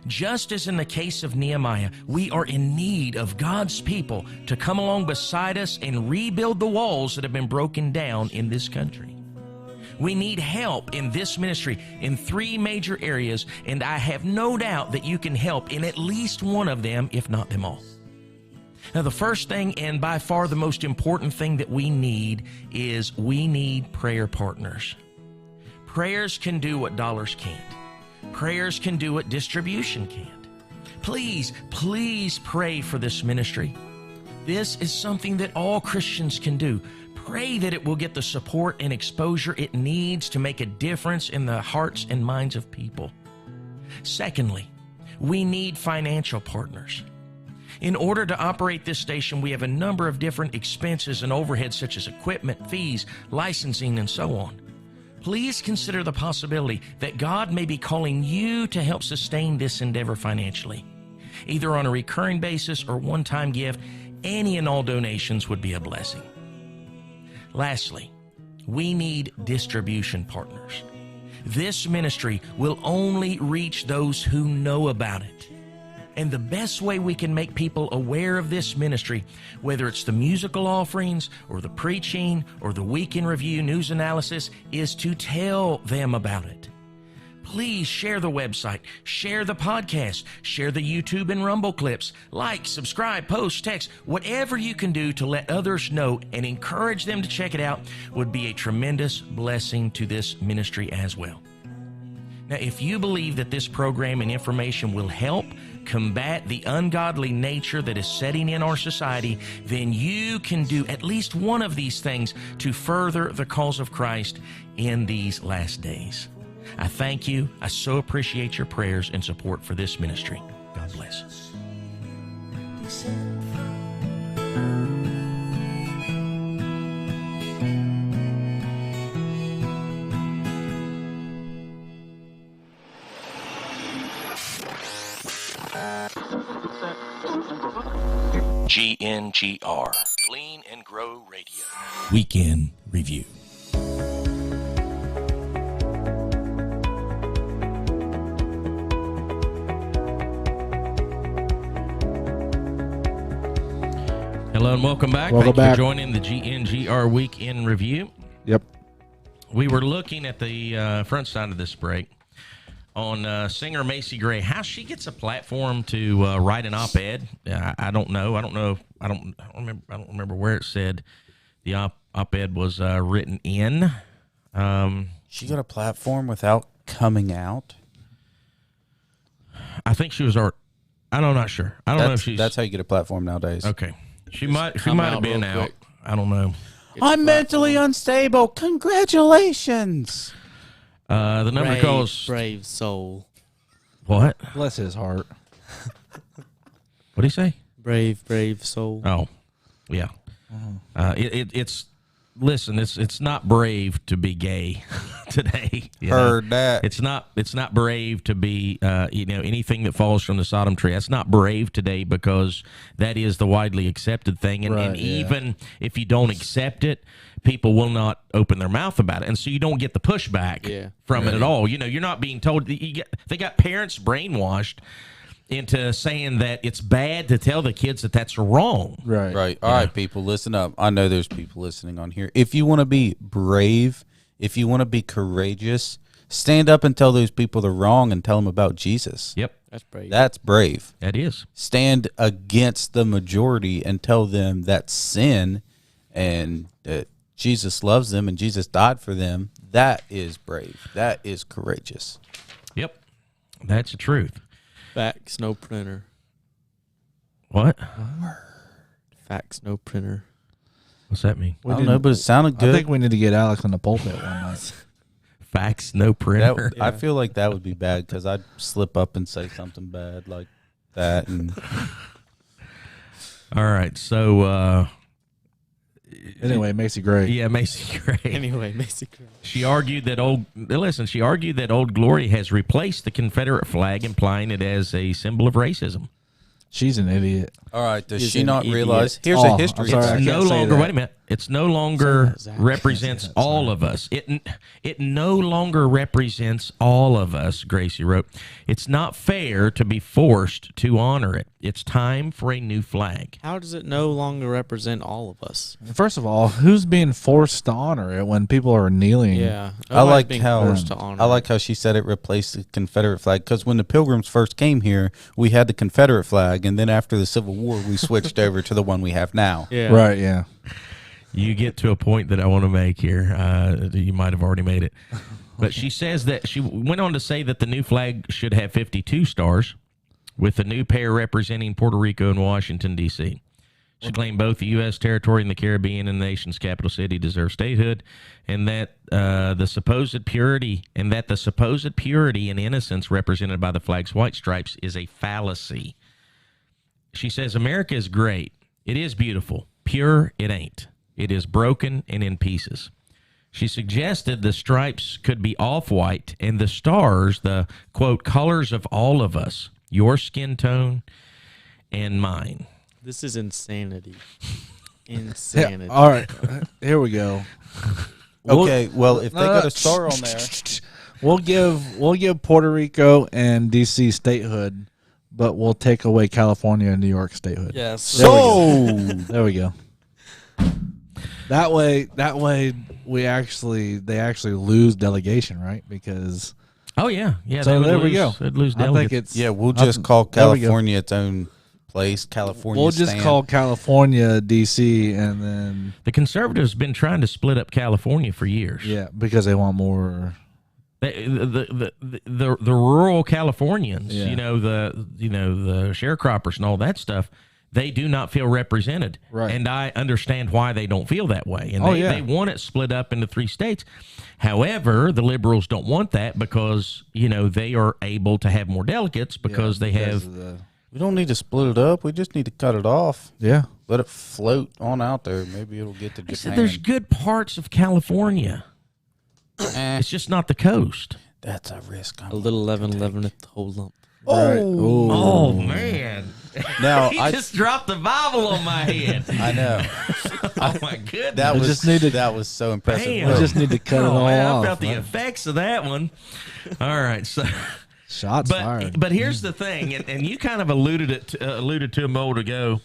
Just as in the case of Nehemiah, we are in need of God's people to come along beside us and rebuild the walls that have been broken down in this country. We need help in this ministry in 3 major areas, and I have no doubt that you can help in at least one of them, if not them all. Now, the first thing, and by far the most important thing that we need, is we need prayer partners. Prayers can do what dollars can't. Prayers can do what distribution can't. Please, please pray for this ministry. This is something that all Christians can do. Pray that it will get the support and exposure it needs to make a difference in the hearts and minds of people. Secondly, we need financial partners. In order to operate this station, we have a number of different expenses and overheads such as equipment, fees, licensing, and so on. Please consider the possibility that God may be calling you to help sustain this endeavor financially. Either on a recurring basis or one-time gift, any and all donations would be a blessing. Lastly, we need distribution partners. This ministry will only reach those who know about it. And the best way we can make people aware of this ministry, whether it's the musical offerings or the preaching or the weekend review news analysis, is to tell them about it. Please share the website, share the podcast, share the YouTube and Rumble clips, like, subscribe, post, text, whatever you can do to let others know and encourage them to check it out would be a tremendous blessing to this ministry as well. Now, if you believe that this program and information will help combat the ungodly nature that is setting in our society, then you can do at least one of these things to further the cause of Christ in these last days. I thank you. I so appreciate your prayers and support for this ministry. God bless. GNGR, Clean and Grow Radio. Weekend Review. Hello and welcome back. Welcome Thank you back. for joining the GNGR Weekend Review. Yep. We were looking at the front side of this break on singer Macy Gray, how she gets a platform to write an op-ed. I don't know. I don't remember where it said the op-ed was written in. She got a platform without coming out. I think she was I'm not sure. I don't know if she's. That's how you get a platform nowadays. Okay. She might come have out been real out. quick. I don't know. I'm mentally unstable. Congratulations. The number calls. Brave soul. What? Bless his heart. What do you say? Brave soul. Oh, yeah. It's listen, it's not brave to be gay today. you know. Heard that. It's not brave to be anything that falls from the Sodom tree. That's not brave today because that is the widely accepted thing. And even if you don't accept it, people will not open their mouth about it, and so you don't get the pushback from it at all. You're not being told. They got parents brainwashed into saying that it's bad to tell the kids that that's wrong. Right. All right, people, listen up. I know there's people listening on here. If you want to be brave, if you want to be courageous, stand up and tell those people they're wrong and tell them about Jesus. Yep. That's brave. That's brave. That is. Stand against the majority and tell them that's sin and that Jesus loves them and Jesus died for them. That is brave. That is courageous. Yep. That's the truth. Fax, no printer. What? Fax, no printer. What's that mean? I don't know, but it sounded good. I think we need to get Alex on the pulpit one night. Fax, no printer. I feel like that would be bad because I'd slip up and say something bad like that. And All right. So, Anyway, Macy Gray. yeah, Macy Gray. Anyway, basically. She argued that Old Glory has replaced the Confederate flag, implying it as a symbol of racism. She's an idiot. all right, does He's she an not idiot. realize? Here's Oh, a history. I'm sorry. I fact. No can't say longer. that. Wait a minute. It's no longer Zach. represents Can't say that, all of us. It no longer represents all of us. Gracie wrote, "It's not fair to be forced to honor it. It's time for a new flag." How does it no longer represent all of us? First of all, who's being forced to honor it when people are kneeling? Yeah. I like being how forced to honor. I like how she said it replaced the Confederate flag because when the Pilgrims first came here, we had the Confederate flag, and then after the Civil War, we switched over to the one we have now. Yeah. Right, yeah. You get to a point that I want to make here. You might have already made it. But she says that she went on to say that the new flag should have 52 stars, with the new pair representing Puerto Rico and Washington, D.C. She claimed both the U.S. territory and the Caribbean and the nation's capital city deserve statehood, and that the supposed purity and innocence represented by the flag's white stripes is a fallacy. She says, America is great. It is beautiful. Pure, it ain't. It is broken and in pieces. She suggested the stripes could be off-white and the stars, the, quote, colors of all of us, your skin tone and mine. This is insanity. Yeah, Insanity. all right, here we go. Okay, well, if they got a star on there, we'll give Puerto Rico and DC statehood, but we'll take away California and New York statehood. Yes. There we go. That way they actually lose delegation, right? Because Oh, yeah. Yeah, So they would there we lose, go. they'd lose I think delegates. it's yeah, we'll just call there we go. California its own place. California. We'll just stand. call California DC, and then The conservatives have been trying to split up California for years. yeah, because they want more. The rural Californians, Yeah. the sharecroppers and all that stuff, they do not feel represented. Right. And I understand why they don't feel that way. And they want it split up into 3 states. However, the liberals don't want that because, they are able to have more delegates because they have. We don't need to split it up. We just need to cut it off. Yeah. Let it float on out there. Maybe it'll get to I said Japan. there's good parts of California. It's just not the coast. That's a risk. A little leaven leaveneth the whole lump. Right. Oh, man. Now He I just dropped the Bible on my head. I know Oh, my goodness. that We was just need to- that was so impressive. Damn. We Look, just need to cut it all man, off. I felt the right? effects of that one. All right, so Shots fired. but here's the thing, and you kind of alluded to a moment ago,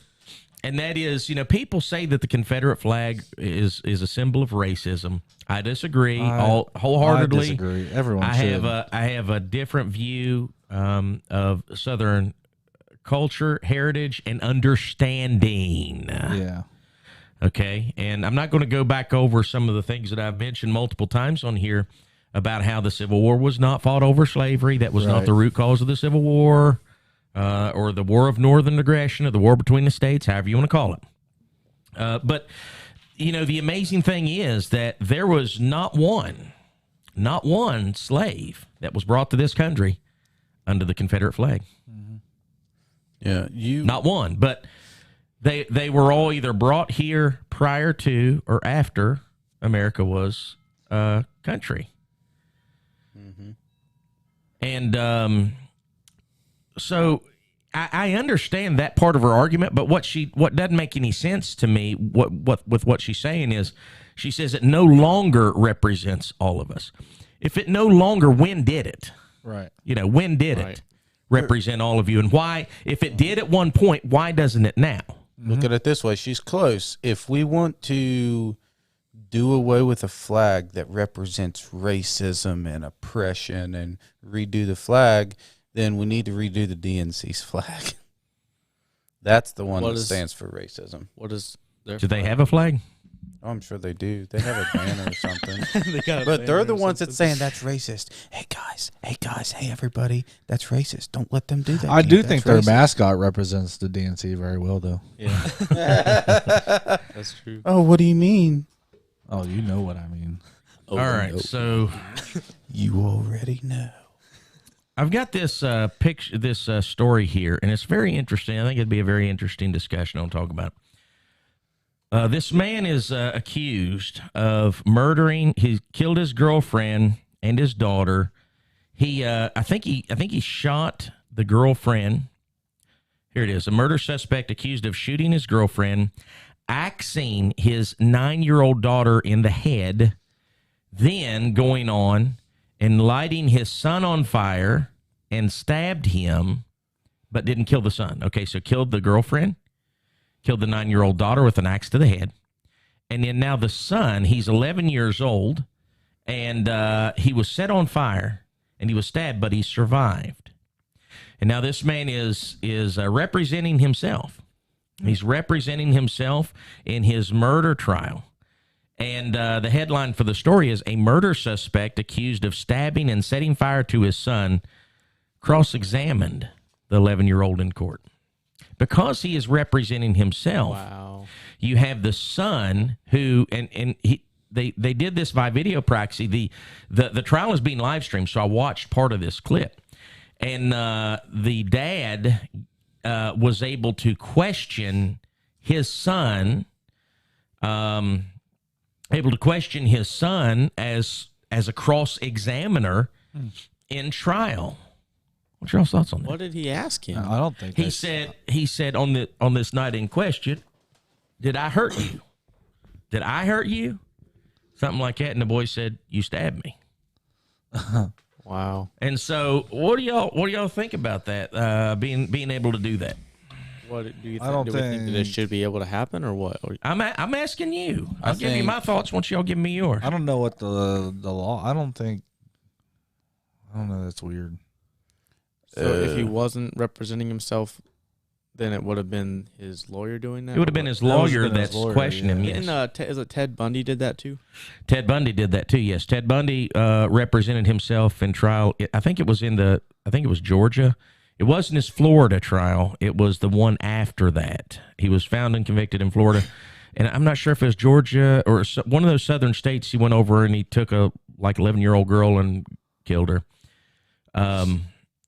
and that is, people say that the Confederate flag is a symbol of racism. I disagree wholeheartedly. I disagree. Everyone I should. have a different view of Southern culture, heritage, and understanding. Yeah. Okay, and I'm not going to go back over some of the things that I've mentioned multiple times on here about how the Civil War was not fought over slavery. That was not Right. the root cause of the Civil War, or the War of Northern Aggression, or the War between the states, however you want to call it. But, the amazing thing is that there was not one slave that was brought to this country under the Confederate flag. yeah, Not one, but they were all either brought here prior to or after America was a country. And so I understand that part of her argument, but what doesn't make any sense to me, with what she's saying is, she says it no longer represents all of us. If it no longer, when did it? Right. When did it represent all of you? And why, if it did at one point, why doesn't it now? Look at it this way. She's close. If we want to do away with a flag that represents racism and oppression and redo the flag, then we need to redo the DNC's flag. That's the one that stands for racism. What is their Do they have a flag? Oh, I'm sure they do. They have a banner or something. but But they're the ones that's saying that's racist. Hey guys, hey everybody, that's racist. Don't let them do that. I to do you. think That's their racist. mascot represents the DNC very well, though. Yeah. That's true. Oh, what do you mean? Oh, you know what I mean. Oh, All right, no. so You already know. I've got this picture, this story here, and it's very interesting. I think it'd be a very interesting discussion I'll talk about. This man is accused of murdering. He killed his girlfriend and his daughter. I think he shot the girlfriend. Here it is. A murder suspect accused of shooting his girlfriend, axing his 9-year-old daughter in the head, then going on and lighting his son on fire and stabbed him, but didn't kill the son. Okay, so killed the girlfriend, killed the 9-year-old daughter with an axe to the head. And then now the son, he's 11 years old, and he was set on fire, and he was stabbed, but he survived. And now this man is representing himself. He's representing himself in his murder trial. And the headline for the story is, a murder suspect accused of stabbing and setting fire to his son cross-examined the 11-year-old in court. Because he is representing himself, Wow. you have the son who, they did this by video proxy. The trial is being live streamed, so I watched part of this clip. And the dad was able to question his son, as a cross-examiner in trial. What's your thoughts on that? What did he ask him? I don't think He said on this night in question, did I hurt you? Did I hurt you? Something like that. And the boy said, you stabbed me. Wow. And so what do y'all think about that? Being able to do that? What do you think? I don't do we think that it think- should be able to happen, or what? Or, I'm asking you. I'll give you think- my thoughts once y'all give me yours. I don't know what the law. I don't know. That's weird. so if he wasn't representing himself, then it would have been his lawyer doing that. It would have or been what? his That was lawyer been his that's lawyer, questioning him. yeah. Yes. Didn't is it Ted Bundy did that too? Ted Bundy did that too. Yes, Ted Bundy represented himself in trial. I think it was Georgia. It wasn't his Florida trial. It was the one after that. He was found and convicted in Florida, and I'm not sure if it was Georgia or one of those southern states. He went over and he took a 11-year-old girl and killed her.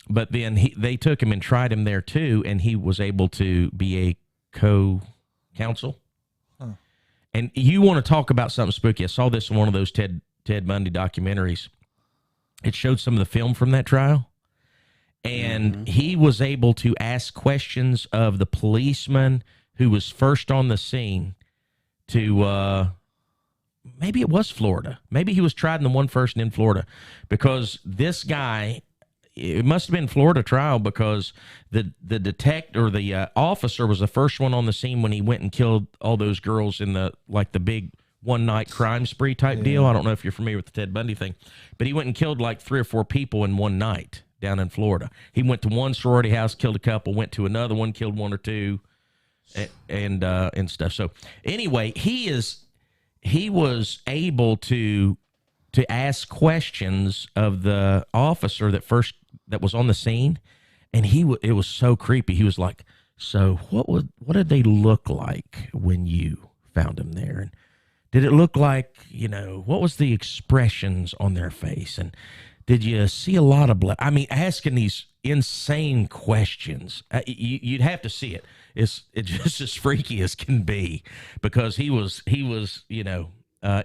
But then they took him and tried him there too, and he was able to be a co-counsel. Huh. And you want to talk about something spooky? I saw this in one of those Ted Bundy documentaries. It showed some of the film from that trial, and he was able to ask questions of the policeman who was first on the scene. To maybe it was Florida. Maybe he was tried in the one first and in Florida, because this guy. It must have been Florida trial, because the detective or the officer was the first one on the scene when he went and killed all those girls in the big one-night crime spree type deal. I don't know if you're familiar with the Ted Bundy thing, but he went and killed 3 or 4 people in one night down in Florida. He went to one sorority house, killed a couple, went to another one, killed 1 or 2, and stuff. So anyway, he was able to ask questions of the officer that was on the scene, and it was so creepy. He was like, "So what did they look like when you found them there? And did it look like, what was the expressions on their face? And did you see a lot of blood?" I mean, asking these insane questions. You'd have to see it. It's just as freaky as can be, because he was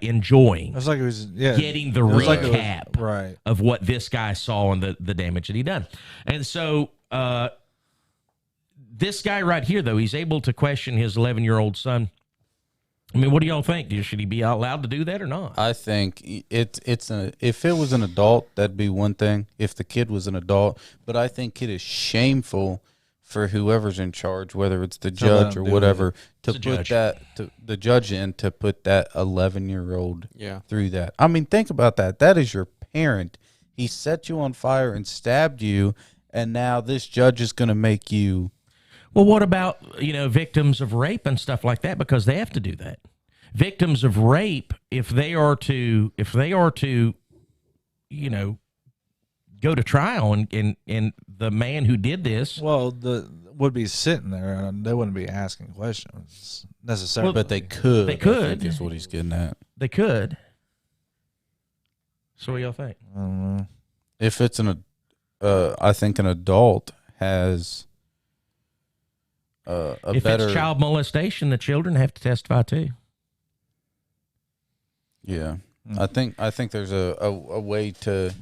enjoying It was like it was getting the it was like it was- recap right. of what this guy saw and the damage that he done. And so this guy right here, though, he's able to question his 11-year-old son. I mean, what do y'all think? Should he be allowed to do that or not? I think if it was an adult, that'd be one thing. If the kid was an adult, but I think it is shameful for whoever's in charge, whether it's the judge or whatever, to put the judge in to put that 11-year-old through that. I mean, think about that. That is your parent. He set you on fire and stabbed you, and now this judge is going to make you. Well, what about, victims of rape and stuff like that? Because they have to do that. Victims of rape, if they are to, go to trial and the man who did this. Well, would be sitting there and they wouldn't be asking questions necessarily. But they could. They could. I think is what he's getting at. They could. So what do y'all think? I don't know. If it's I think an adult has if it's child molestation, the children have to testify too. Yeah, I think there's a way to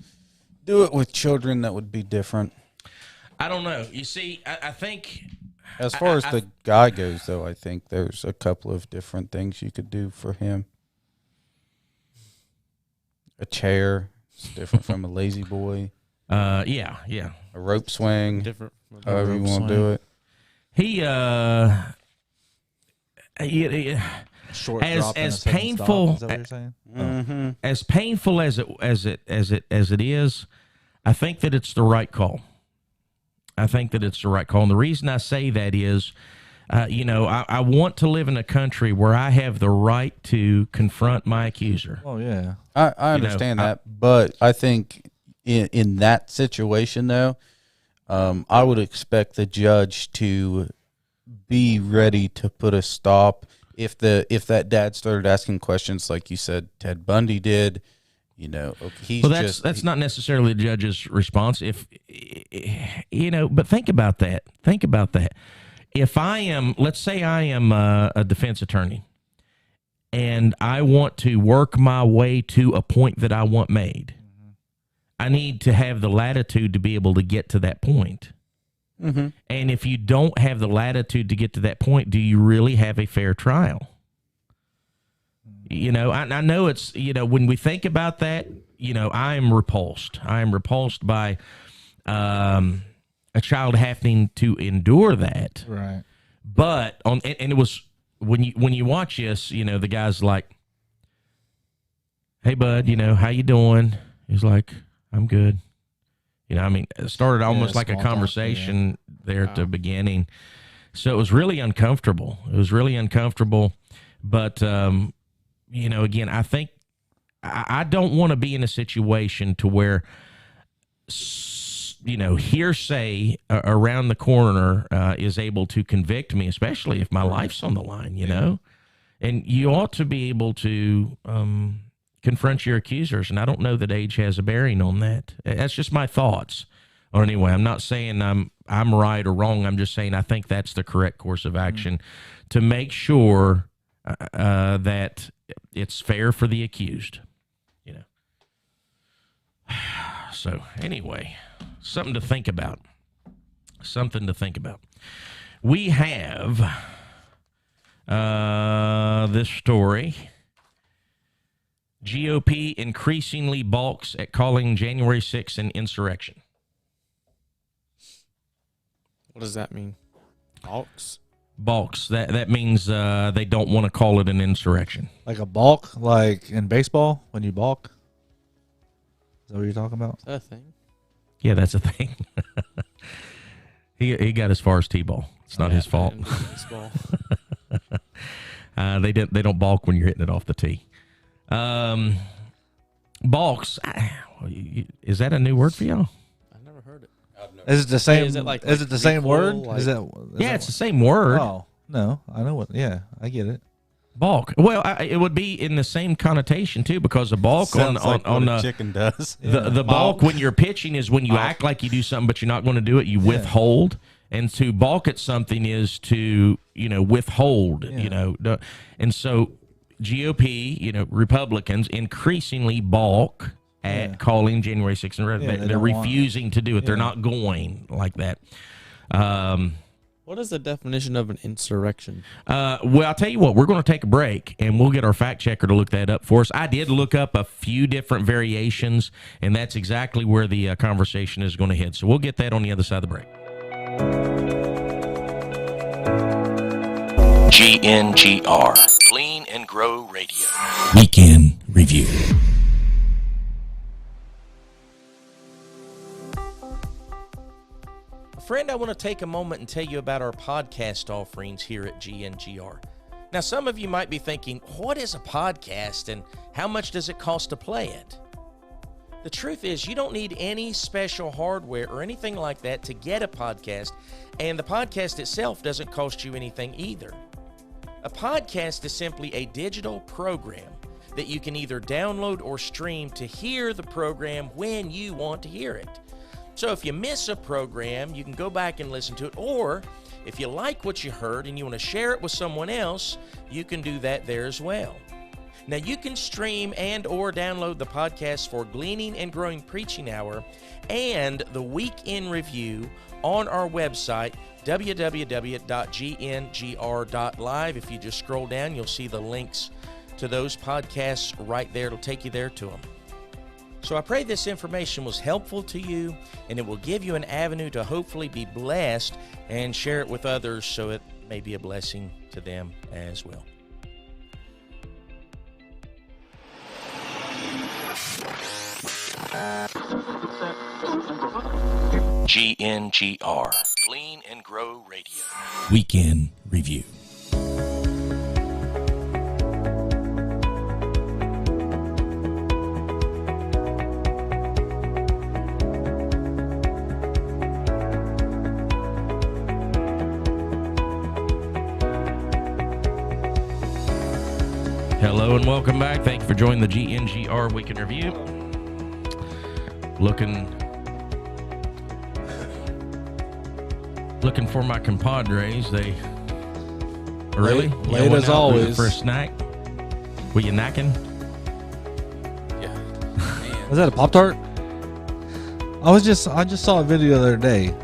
do it with children that would be different. I don't know. You see, I think as far as the guy goes, though, I think there's a couple of different things you could do for him. A chair is different from a lazy boy. Yeah. A rope swing, Different. however you want to do it. He Short as drop and a sudden painful stop, is that what you're saying? Mm-hmm. as painful as it is, I think that it's the right call. I think that it's the right call. And the reason I say that is, I want to live in a country where I have the right to confront my accuser. Oh yeah, I understand that, but I think in that situation, though, I would expect the judge to be ready to put a stop if that dad started asking questions like you said Ted Bundy did. That's not necessarily the judge's response. If but think about that. If let's say I am a defense attorney, and I want to work my way to a point that I want made, I need to have the latitude to be able to get to that point. Mm-hmm. And if you don't have the latitude to get to that point, do you really have a fair trial? I know it's, when we think about that, I am repulsed. I am repulsed by a child having to endure that. right. But and it was when you watch this, the guy's like, "Hey, bud, how you doing?" He's like, "I'm good." It started almost like a small talk, conversation there at the beginning. So it was really uncomfortable. But again, I think I don't want to be in a situation to where hearsay around the corner is able to convict me, especially if my life's on the line, And you ought to be able to confront your accusers, and I don't know that age has a bearing on that. That's just my thoughts. Or anyway, I'm not saying I'm right or wrong. I'm just saying I think that's the correct course of action to make sure that it's fair for the accused. So anyway, something to think about. We have this story. GOP increasingly balks at calling January 6th an insurrection. What does that mean? Balks? Balks. That means they don't want to call it an insurrection. Like a balk, like in baseball when you balk. Is that what you're talking about? Is that a thing? Yeah, that's a thing. He got as far as T-ball. It's not his fault. Baseball. They don't balk when you're hitting it off the tee. Balks. Is that a new word for y'all? I've never heard it. Is it the same? Is it like the same word? recoil, Is It's the same word. Oh no, I know what. Yeah, I get it. Balk. Well, it would be in the same connotation too, because a balk on a chicken does. The balk when you're pitching is when you act like you do something but you're not going to do it. You withhold, and to balk at something is to withhold. Yeah. And so GOP, Republicans increasingly balk at calling January 6th. They're refusing to do it. They're not going like that. What is the definition of an insurrection? Well, I'll tell you what, we're going to take a break, and we'll get our fact checker to look that up for us. I did look up a few different variations, and that's exactly where the conversation is going to head. So we'll get that on the other side of the break. GNGR, Clean and Grow Radio. Weekend Review. Friend, I want to take a moment and tell you about our podcast offerings here at GNGR. Now, some of you might be thinking, what is a podcast and how much does it cost to play it? The truth is, you don't need any special hardware or anything like that to get a podcast, and the podcast itself doesn't cost you anything either. A podcast is simply a digital program that you can either download or stream to hear the program when you want to hear it. So if you miss a program, you can go back and listen to it, or if you like what you heard and you want to share it with someone else, you can do that there as well. Now, you can stream and or download the podcast for Gleaning and Growing Preaching Hour and the Week in Review on our website, www.gngr.live. If you just scroll down, you'll see the links to those podcasts right there. It'll take you there to them. So I pray this information was helpful to you, and it will give you an avenue to hopefully be blessed and share it with others so it may be a blessing to them as well. GNGR, Clean and Grow Radio. Weekend Review. Hello and welcome back. Thank you for joining the GNGR Weekend Review. Looking for my compadres. They early, late as always for a snack. Were you knacking? Yeah. Was that a Pop-Tart? I just saw a video the other day.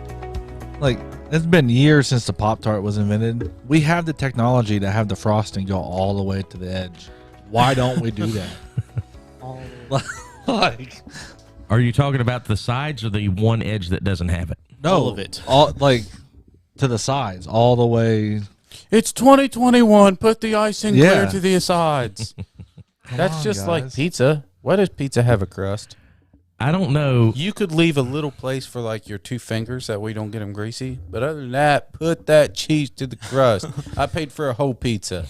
Like, it's been years since the Pop-Tart was invented. We have the technology to have the frosting go all the way to the edge. Why don't we do that? Like, are you talking about the sides or the one edge that doesn't have it? no, All of it. all like to the sides, all the way. It's 2021. Put the icing Yeah. clear to the sides. That's on, just like guys. pizza. Why does pizza have a crust? I don't know. You could leave a little place for like your two fingers that way you don't get them greasy. But other than that, put that cheese to the crust. I paid for a whole pizza.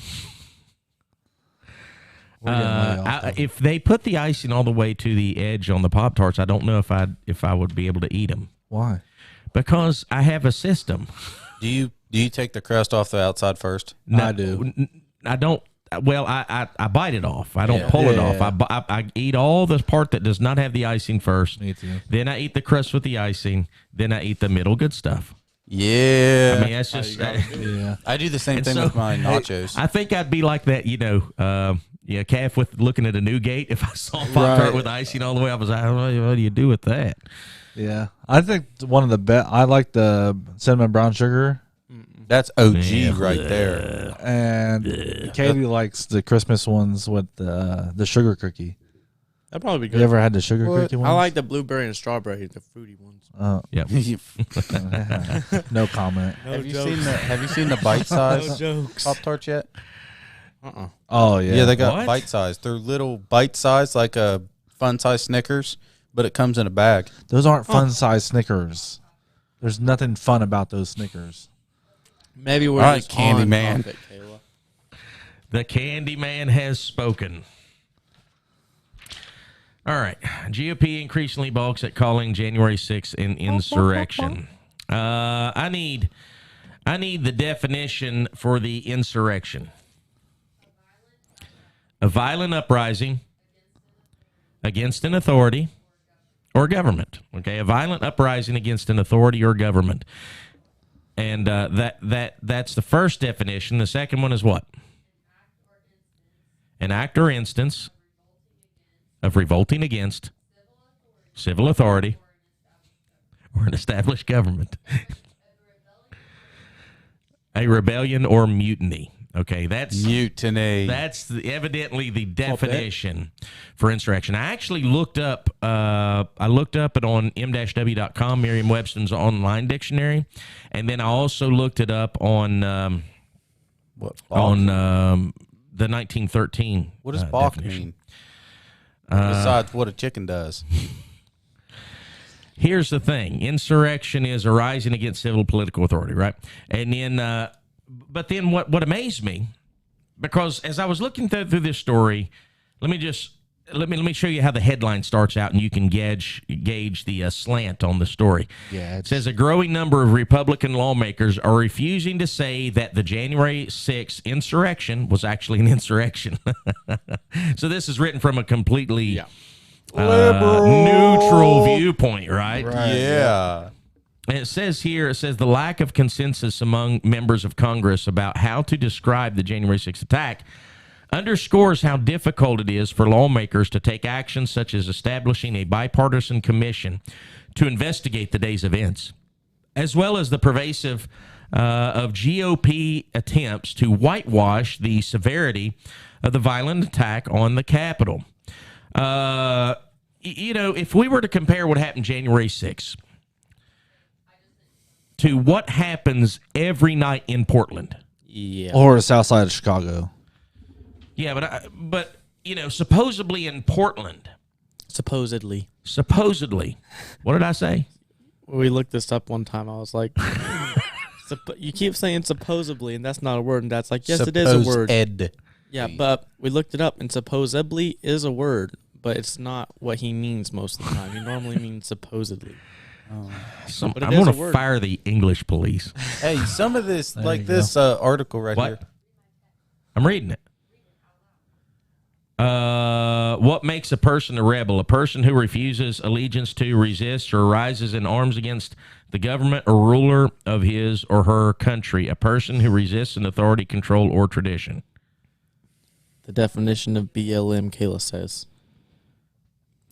We're getting way off topic. If they put the icing all the way to the edge on the Pop-Tarts, I don't know if I would be able to eat them Why? because I have a system. Do you take the crust off the outside first? No, I do. I don't. Well, I bite it off. I don't pull it Yeah. off. I eat all the part that does not have the icing first. Me too. Then I eat the crust with the icing. Then I eat the middle good stuff. Yeah. I mean, that's just. Yeah. I do the same And thing so- with my nachos. I think I'd be like that, calf with looking at a Newgate. If I saw a Pop-Tart Right. with icing all the way, I was like, what do you do with that? Yeah. I think one of the best. I like the cinnamon brown sugar, That's OG Yeah. right there. and Katie likes the Christmas ones with the sugar cookie. That'd probably be You good. ever had the sugar What? cookie ones? I like the blueberry and strawberry, the fruity ones. Yep. No comment. Have you seen the bite size jokes. Pop Tarts yet? Oh yeah. Yeah, they got What? bite size. They're little bite size, like a fun size Snickers, but it comes in a bag. Those aren't fun size Snickers. There's nothing fun about those Snickers. Maybe we're All right, just Candy on Man. topic, Kayla. The Candy Man has spoken. All right. GOP increasingly balks at calling January 6th an insurrection. I need the definition for the insurrection. A violent uprising against an authority or government. Okay, a violent uprising against an authority or government. And that's the first definition. The second one is what? an act or instance of revolting against civil authority or an established government, a rebellion or mutiny. Okay, that's mutiny. That's evidently the definition for insurrection. I actually looked up. I looked up it on m-w.com, Merriam-Webster's online dictionary, and then I also looked it up on the 1913. What does balk definition. mean? Besides what a chicken does. Here's the thing: insurrection is a rising against civil political authority, right? And then. But then what amazed me, because as I was looking through this story, let me show you how the headline starts out, and you can gauge the slant on the story. Yeah, it says a growing number of Republican lawmakers are refusing to say that the January 6th insurrection was actually an insurrection. So this is written from a completely neutral viewpoint, right? Yeah. And it says the lack of consensus among members of Congress about how to describe the January 6th attack underscores how difficult it is for lawmakers to take action such as establishing a bipartisan commission to investigate the day's events, as well as the pervasive of GOP attempts to whitewash the severity of the violent attack on the Capitol. If we were to compare what happened January 6th to what happens every night in Portland. Yeah. Or the south side of Chicago. Yeah, but supposedly in Portland. Supposedly. What did I say? We looked this up one time. I was like, you keep saying supposedly, and that's not a word. And that's like, yes, it is a word. Yeah, but we looked it up, and supposedly is a word, but it's not what he means most of the time. He normally means supposedly. I'm going to fire the English police. Hey, some of this, like this article right here. I'm reading it. What makes a person a rebel? A person who refuses allegiance to, resists, or rises in arms against the government or ruler of his or her country. A person who resists an authority, control, or tradition. The definition of BLM, Kayla says.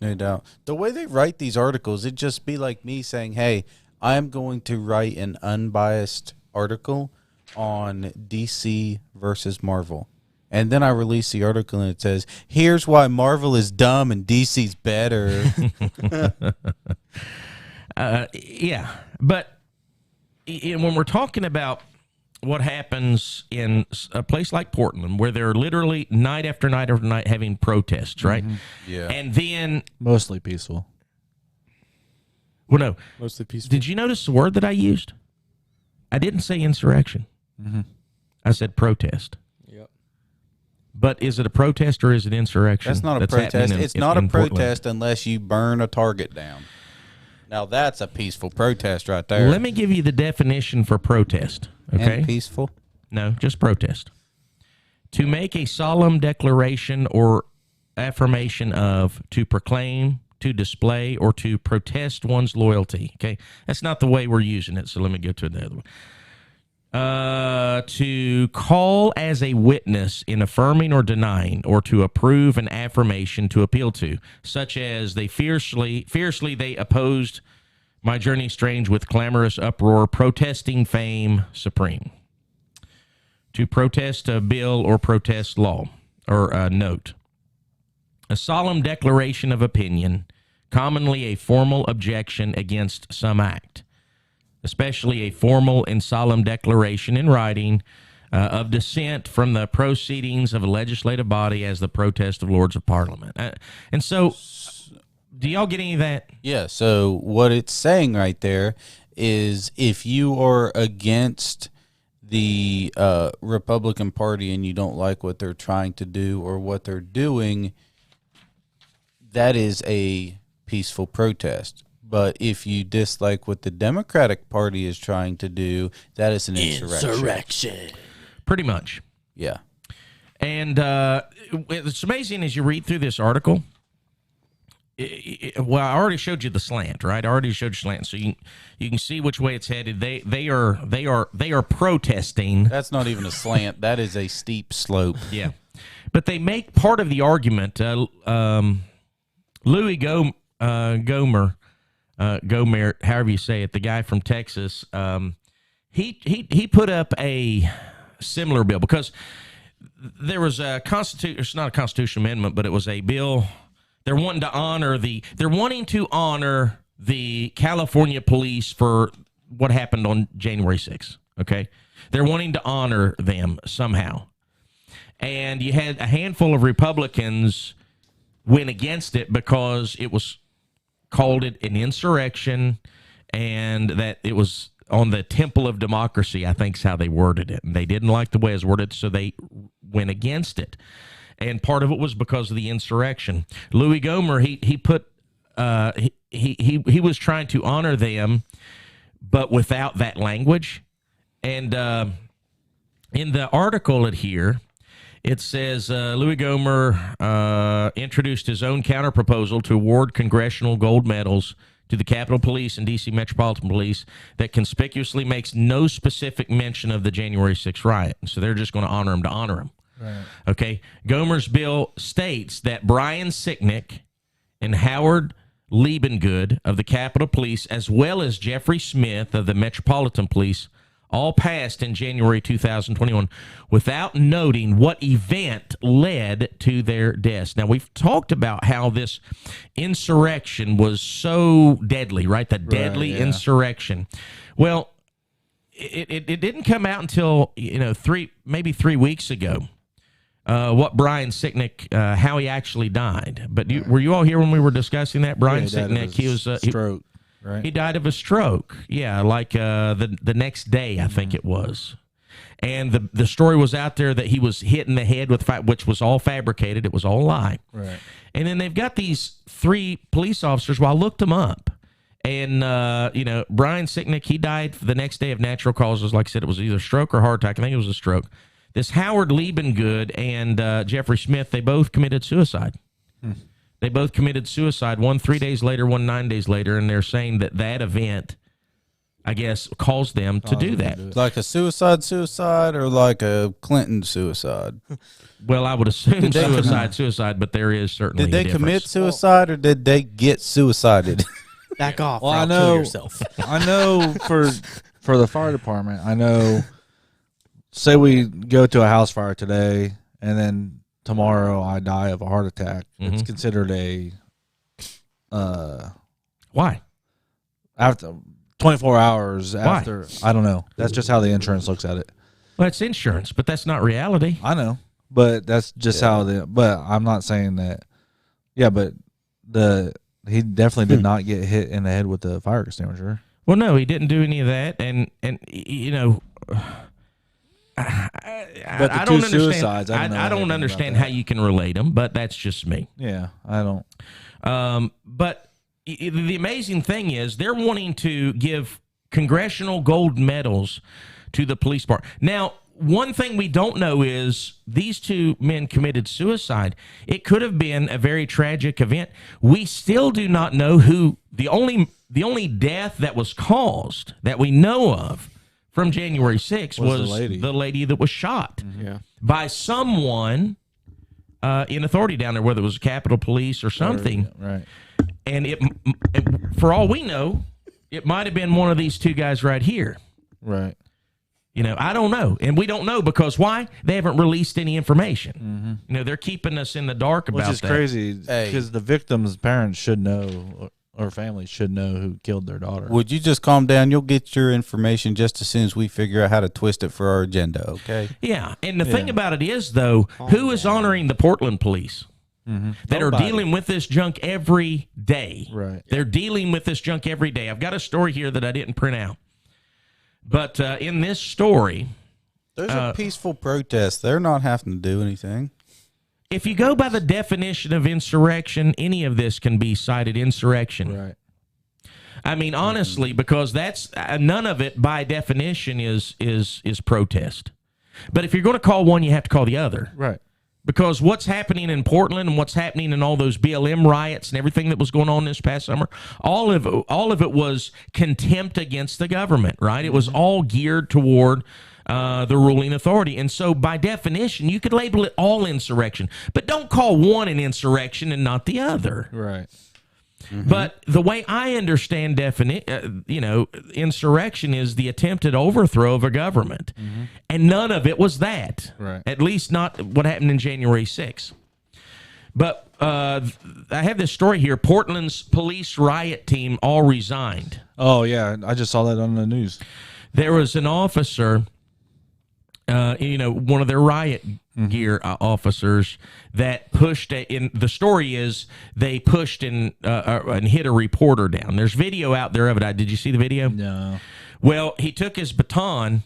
No doubt. The way they write these articles, it'd just be like me saying, hey, I'm going to write an unbiased article on DC versus Marvel. And then I release the article and it says, here's why Marvel is dumb and DC's better. Yeah. But when we're talking about what happens in a place like Portland, where they're literally night after night after night having protests, right? Mm-hmm. Yeah. And then... Mostly peaceful. Well, no. Mostly peaceful. Did you notice the word that I used? I didn't say insurrection. Mm-hmm. I said protest. Yep. But is it a protest or is it insurrection? That's not a protest. It's not a protest unless you burn a target down. Now, that's a peaceful protest right there. Let me give you the definition for protest. Okay. And peaceful? No, just protest. To make a solemn declaration or affirmation of, to proclaim, to display, or to protest one's loyalty. Okay. That's not the way we're using it, so let me go to the other one. To call as a witness in affirming or denying, or to approve an affirmation to appeal to, such as they fiercely they opposed my journey strange with clamorous uproar, protesting fame supreme. To protest a bill or protest law or a note. A solemn declaration of opinion, commonly a formal objection against some act, especially a formal and solemn declaration in writing of dissent from the proceedings of a legislative body as the protest of Lords of Parliament. And so, do y'all get any of that? Yeah, so what it's saying right there is if you are against the Republican Party and you don't like what they're trying to do or what they're doing, that is a peaceful protest. But if you dislike what the Democratic Party is trying to do, that is an insurrection. Pretty much. Yeah. And it's amazing as you read through this article. Well, I already showed you the slant, right? I already showed you slant, so you can see which way it's headed. They are protesting. That's not even a slant. That is a steep slope. Yeah, But they make part of the argument. Louis Gomer, however you say it, the guy from Texas, he put up a similar bill because there was a it's not a constitutional amendment, but it was a bill. They're wanting to honor the California police for what happened on January 6th. Okay, they're wanting to honor them somehow, and you had a handful of Republicans went against it because it was called it an insurrection, and that it was on the temple of democracy, I think is how they worded it. And they didn't like the way it was worded, so they went against it. And part of it was because of the insurrection. Louis Gomer, he was trying to honor them, but without that language. And in the article here, it says Louis Gomer introduced his own counterproposal to award congressional gold medals to the Capitol Police and D.C. Metropolitan Police that conspicuously makes no specific mention of the January 6th riot. So they're just going to honor him. Right. Okay. Gomer's bill states that Brian Sicknick and Howard Liebengood of the Capitol Police, as well as Jeffrey Smith of the Metropolitan Police, all passed in January 2021 without noting what event led to their deaths. Now, we've talked about how this insurrection was so deadly, right? The deadly insurrection. Well, it didn't come out until, maybe 3 weeks ago. What Brian Sicknick, how he actually died. But were you all here when we were discussing that? Brian Sicknick, he was stroke. Right. He died of a stroke. Yeah, like the next day, I think it was. And the story was out there that he was hit in the head with which was all fabricated. It was all a lie. Right. And then they've got these 3 police officers. Well, I looked them up. And, Brian Sicknick, he died the next day of natural causes. Like I said, it was either stroke or heart attack. I think it was a stroke. This Howard Liebengood and Jeffrey Smith, they both committed suicide. They both committed suicide, one 3 days later, one 9 days later, and they're saying that event, I guess, caused them to do that. Like a suicide or like a Clinton suicide? Well, I would assume suicide, but there is certainly Did they commit suicide or did they get suicided? Back off. Well, kill yourself. I know for the fire department, I know, say we go to a house fire today and then tomorrow I die of a heart attack. Mm-hmm. It's considered a why? After 24 hours after. Why? I don't know. That's just how the insurance looks at it. Well, it's insurance, but that's not reality. I know. But that's just how but I'm not saying that. Yeah, but he definitely did not get hit in the head with the fire extinguisher. Well, no, he didn't do any of that, and I don't understand. Suicides, I don't understand how you can relate them, but that's just me. Yeah, I don't. But the amazing thing is they're wanting to give congressional gold medals to the police department. Now, one thing we don't know is these 2 men committed suicide. It could have been a very tragic event. We still do not know who the only death that was caused that we know of from January 6th was the lady that was shot by someone in authority down there, whether it was Capitol Police or something. Right. And it, for all we know, it might have been one of these 2 guys right here. Right. I don't know. And we don't know because why? They haven't released any information. Mm-hmm. They're keeping us in the dark about that. Which is crazy because the victim's parents should know, or family should know who killed their daughter. Would you just calm down? You'll get your information just as soon as we figure out how to twist it for our agenda, okay? Yeah. And the thing about it is, though, who is honoring the Portland police? Mm-hmm. That are dealing with this junk every day. Right. They're dealing with this junk every day. I've got a story here that I didn't print out. But in this story, there's a peaceful protest. They're not having to do anything. If you go by the definition of insurrection, any of this can be cited insurrection. Right. I mean, honestly, because that's none of it by definition is protest. But if you're going to call one, you have to call the other. Right. Because what's happening in Portland and what's happening in all those BLM riots and everything that was going on this past summer, all of it was contempt against the government, right? It was all geared toward the ruling authority. And so by definition, you could label it all insurrection, but don't call one an insurrection and not the other. Right. Mm-hmm. But the way I understand insurrection is the attempted overthrow of a government. Mm-hmm. And none of it was that. Right. At least not what happened in January 6th. But I have this story here. Portland's police riot team all resigned. Oh, yeah. I just saw that on the news. There was an officer, one of their riot gear officers that pushed in. The story is they pushed and hit a reporter down. There's video out there of it. Did you see the video? No. Well, he took his baton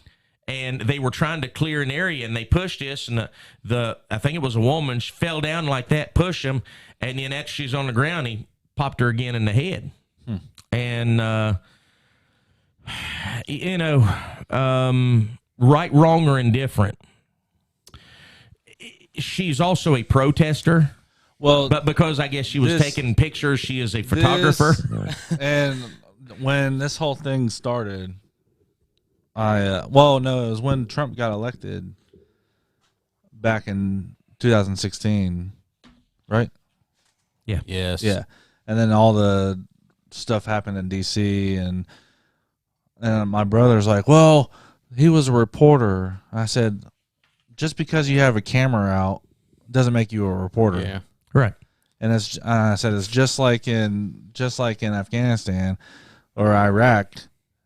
and they were trying to clear an area and they pushed this and the I think it was a woman, she fell down like that, pushed him, and then after she's on the ground, he popped her again in the head. And right, wrong, or indifferent, she's also a protester. Well, but because I guess she was taking pictures, she is a photographer. And when this whole thing started, it was when Trump got elected back in 2016, right? Yeah. Yes. Yeah. And then all the stuff happened in D.C. and my brother's like, well, he was a reporter. I said, just because you have a camera out doesn't make you a reporter. Yeah. Right. And I said it's just like in Afghanistan or Iraq.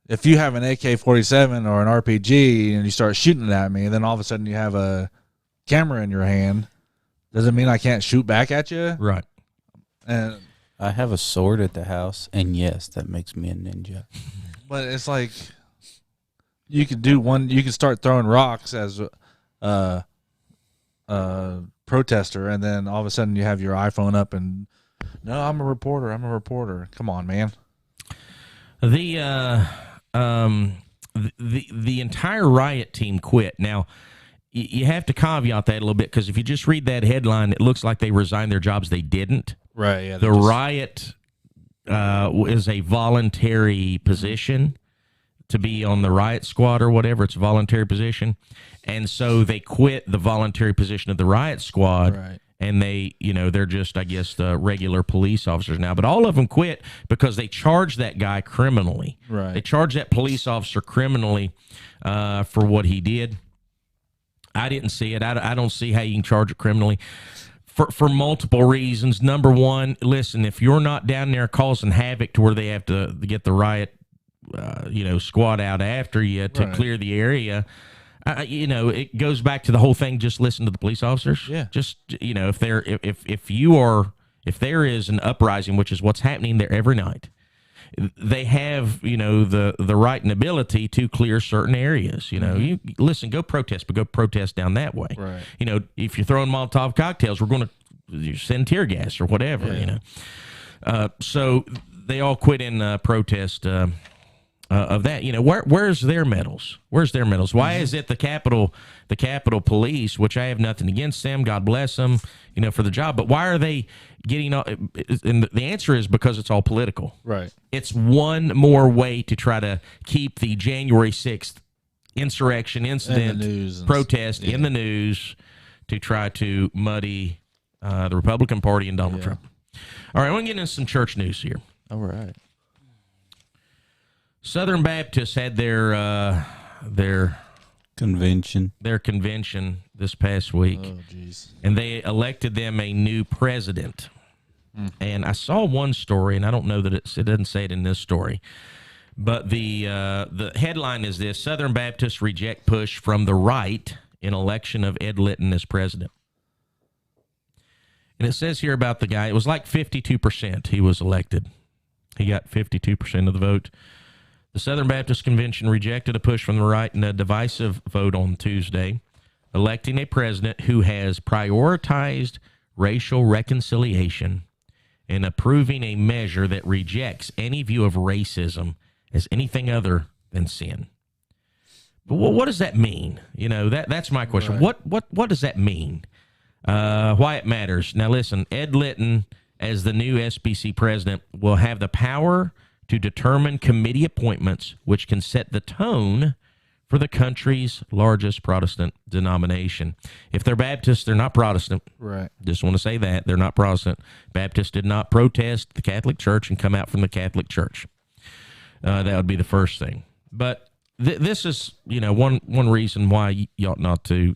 If you have an AK-47 or an RPG and you start shooting it at me, and then all of a sudden you have a camera in your hand, does it mean I can't shoot back at you? Right. And I have a sword at the house, and yes, that makes me a ninja. But it's like you could do one. You could start throwing rocks as a protester, and then all of a sudden you have your iPhone up and no, I'm a reporter. I'm a reporter. Come on, man. The entire riot team quit. Now, you have to caveat that a little bit because if you just read that headline, it looks like they resigned their jobs. They didn't. Right. Yeah. The riot is a voluntary position to be on the riot squad or whatever. It's a voluntary position. And so they quit the voluntary position of the riot squad. Right. And they're just, I guess, the regular police officers now. But all of them quit because they charged that guy criminally. Right. They charged that police officer criminally for what he did. I didn't see it. I don't see how you can charge it criminally. For multiple reasons. Number one, listen, if you're not down there causing havoc to where they have to get the riot, squad out after you to clear the area, it goes back to the whole thing. Just listen to the police officers. Yeah. Just, if there is an uprising, which is what's happening there every night, they have, the right and ability to clear certain areas. You listen, go protest, but go protest down that way. Right. If you're throwing Molotov cocktails, we're going to send tear gas or whatever. Yeah. So they all quit in protest of that. Where's their medals? Where's their medals? Why is it the Capitol Police, which I have nothing against them, God bless them, for the job, but why are they getting? And the answer is because it's all political. Right. It's one more way to try to keep the January 6th insurrection incident protest in the news to try to muddy the Republican Party and Donald Trump. All right, I want to get into some church news here. All right. Southern Baptists had their convention this past week. Oh, geez. And they elected them a new president. And I saw one story, and I don't know that it doesn't say it in this story, but the headline is this: Southern Baptists reject push from the right in election of Ed Litton as president. And it says here about the guy, it was like 52% he was elected. He got 52% of the vote. The Southern Baptist Convention rejected a push from the right in a divisive vote on Tuesday, electing a president who has prioritized racial reconciliation and approving a measure that rejects any view of racism as anything other than sin. But what does that mean? That's my question. Right. What does that mean? Why it matters. Now, listen, Ed Litton, as the new SBC president, will have the power to determine committee appointments, which can set the tone for the country's largest Protestant denomination. If they're Baptist, they're not Protestant. Right. Just want to say that. They're not Protestant. Baptists did not protest the Catholic Church and come out from the Catholic Church. That would be the first thing. But this is, one reason why you ought not to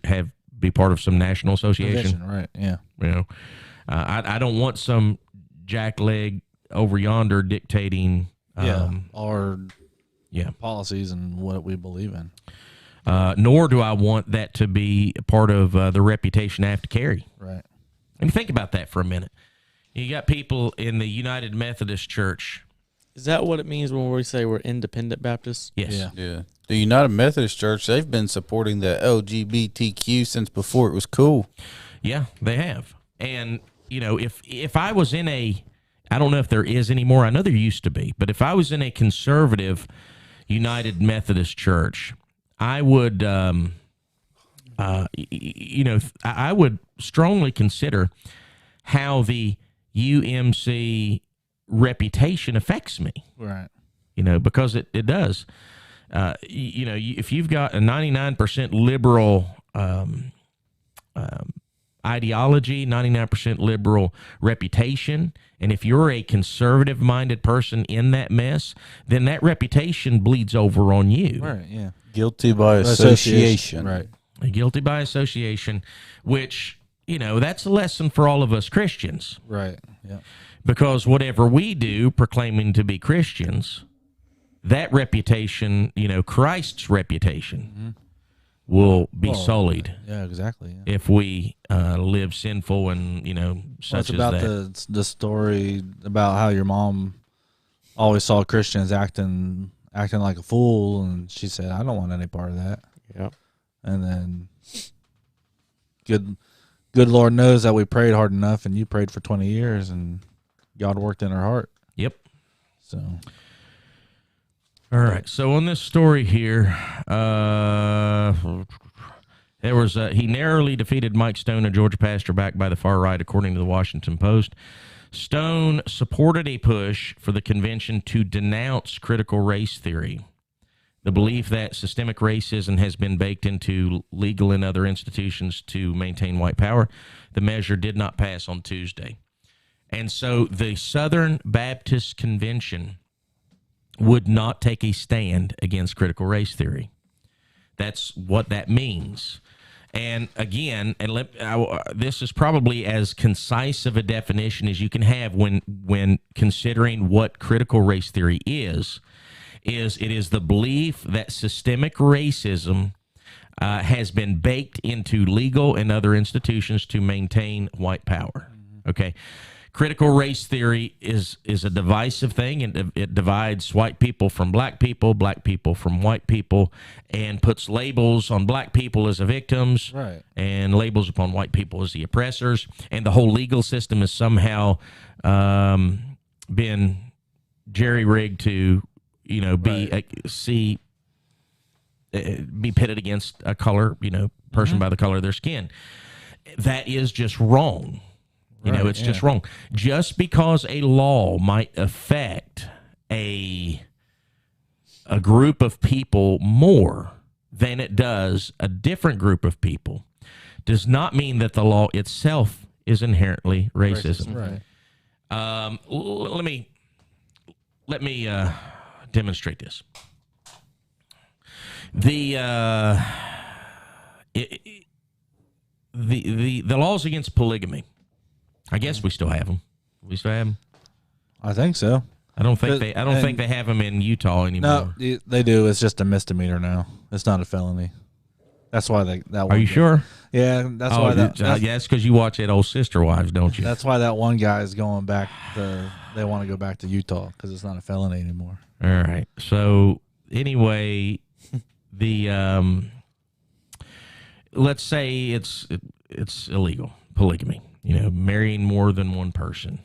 be part of some national association. Provision, right, yeah. I don't want some jackleg over yonder dictating our policies and what we believe in. Nor do I want that to be part of the reputation I have to carry. Right. And think about that for a minute. You got people in the United Methodist Church. Is that what it means when we say we're independent Baptists? Yes. Yeah. The United Methodist Church, they've been supporting the LGBTQ since before it was cool. Yeah, they have. And, if I was in I don't know if there is anymore. I know there used to be. But if I was in a conservative United Methodist Church, I would, I would strongly consider how the UMC reputation affects me. Right. Because it does. If you've got a 99% liberal ideology, 99% liberal reputation, and if you're a conservative-minded person in that mess, then that reputation bleeds over on you. Right, yeah. Guilty by association. Right. Guilty by association, which, that's a lesson for all of us Christians. Right, yeah. Because whatever we do proclaiming to be Christians, that reputation, Christ's reputation, will be sullied. Yeah, exactly. Yeah. If we live sinful and, such as that. It's about the story about how your mom always saw Christians acting like a fool, and she said, I don't want any part of that. Yep. And then good Lord knows that we prayed hard enough, and you prayed for 20 years, and God worked in her heart. Yep. So, all right. So on this story here, there was he narrowly defeated Mike Stone, a Georgia pastor backed by the far right, according to the Washington Post. Stone supported a push for the convention to denounce critical race theory, the belief that systemic racism has been baked into legal and other institutions to maintain white power. The measure did not pass on Tuesday. And so the Southern Baptist Convention would not take a stand against critical race theory. That's what that means. And again, this is probably as concise of a definition as you can have when considering what critical race theory is it is the belief that systemic racism has been baked into legal and other institutions to maintain white power. Okay. Critical race theory is a divisive thing, and it divides white people from black people from white people, and puts labels on black people as the victims, right, and labels upon white people as the oppressors. And the whole legal system has somehow been jerry-rigged to, be pitted against a color, person by the color of their skin. That is just wrong. It's just wrong. Just because a law might affect a group of people more than it does a different group of people does not mean that the law itself is inherently racist. Right. Let me demonstrate this. The laws against polygamy. I guess we still have them. We still have them. I think so. I don't think they have them in Utah anymore. No, they do. It's just a misdemeanor now. It's not a felony. That's why that one. Are you sure? Yeah, that's why that. That's because you watch that old Sister Wives, don't you? That's why that one guy is going back. They want to go back to Utah because it's not a felony anymore. All right. So anyway, let's say it's illegal polygamy. Marrying more than one person.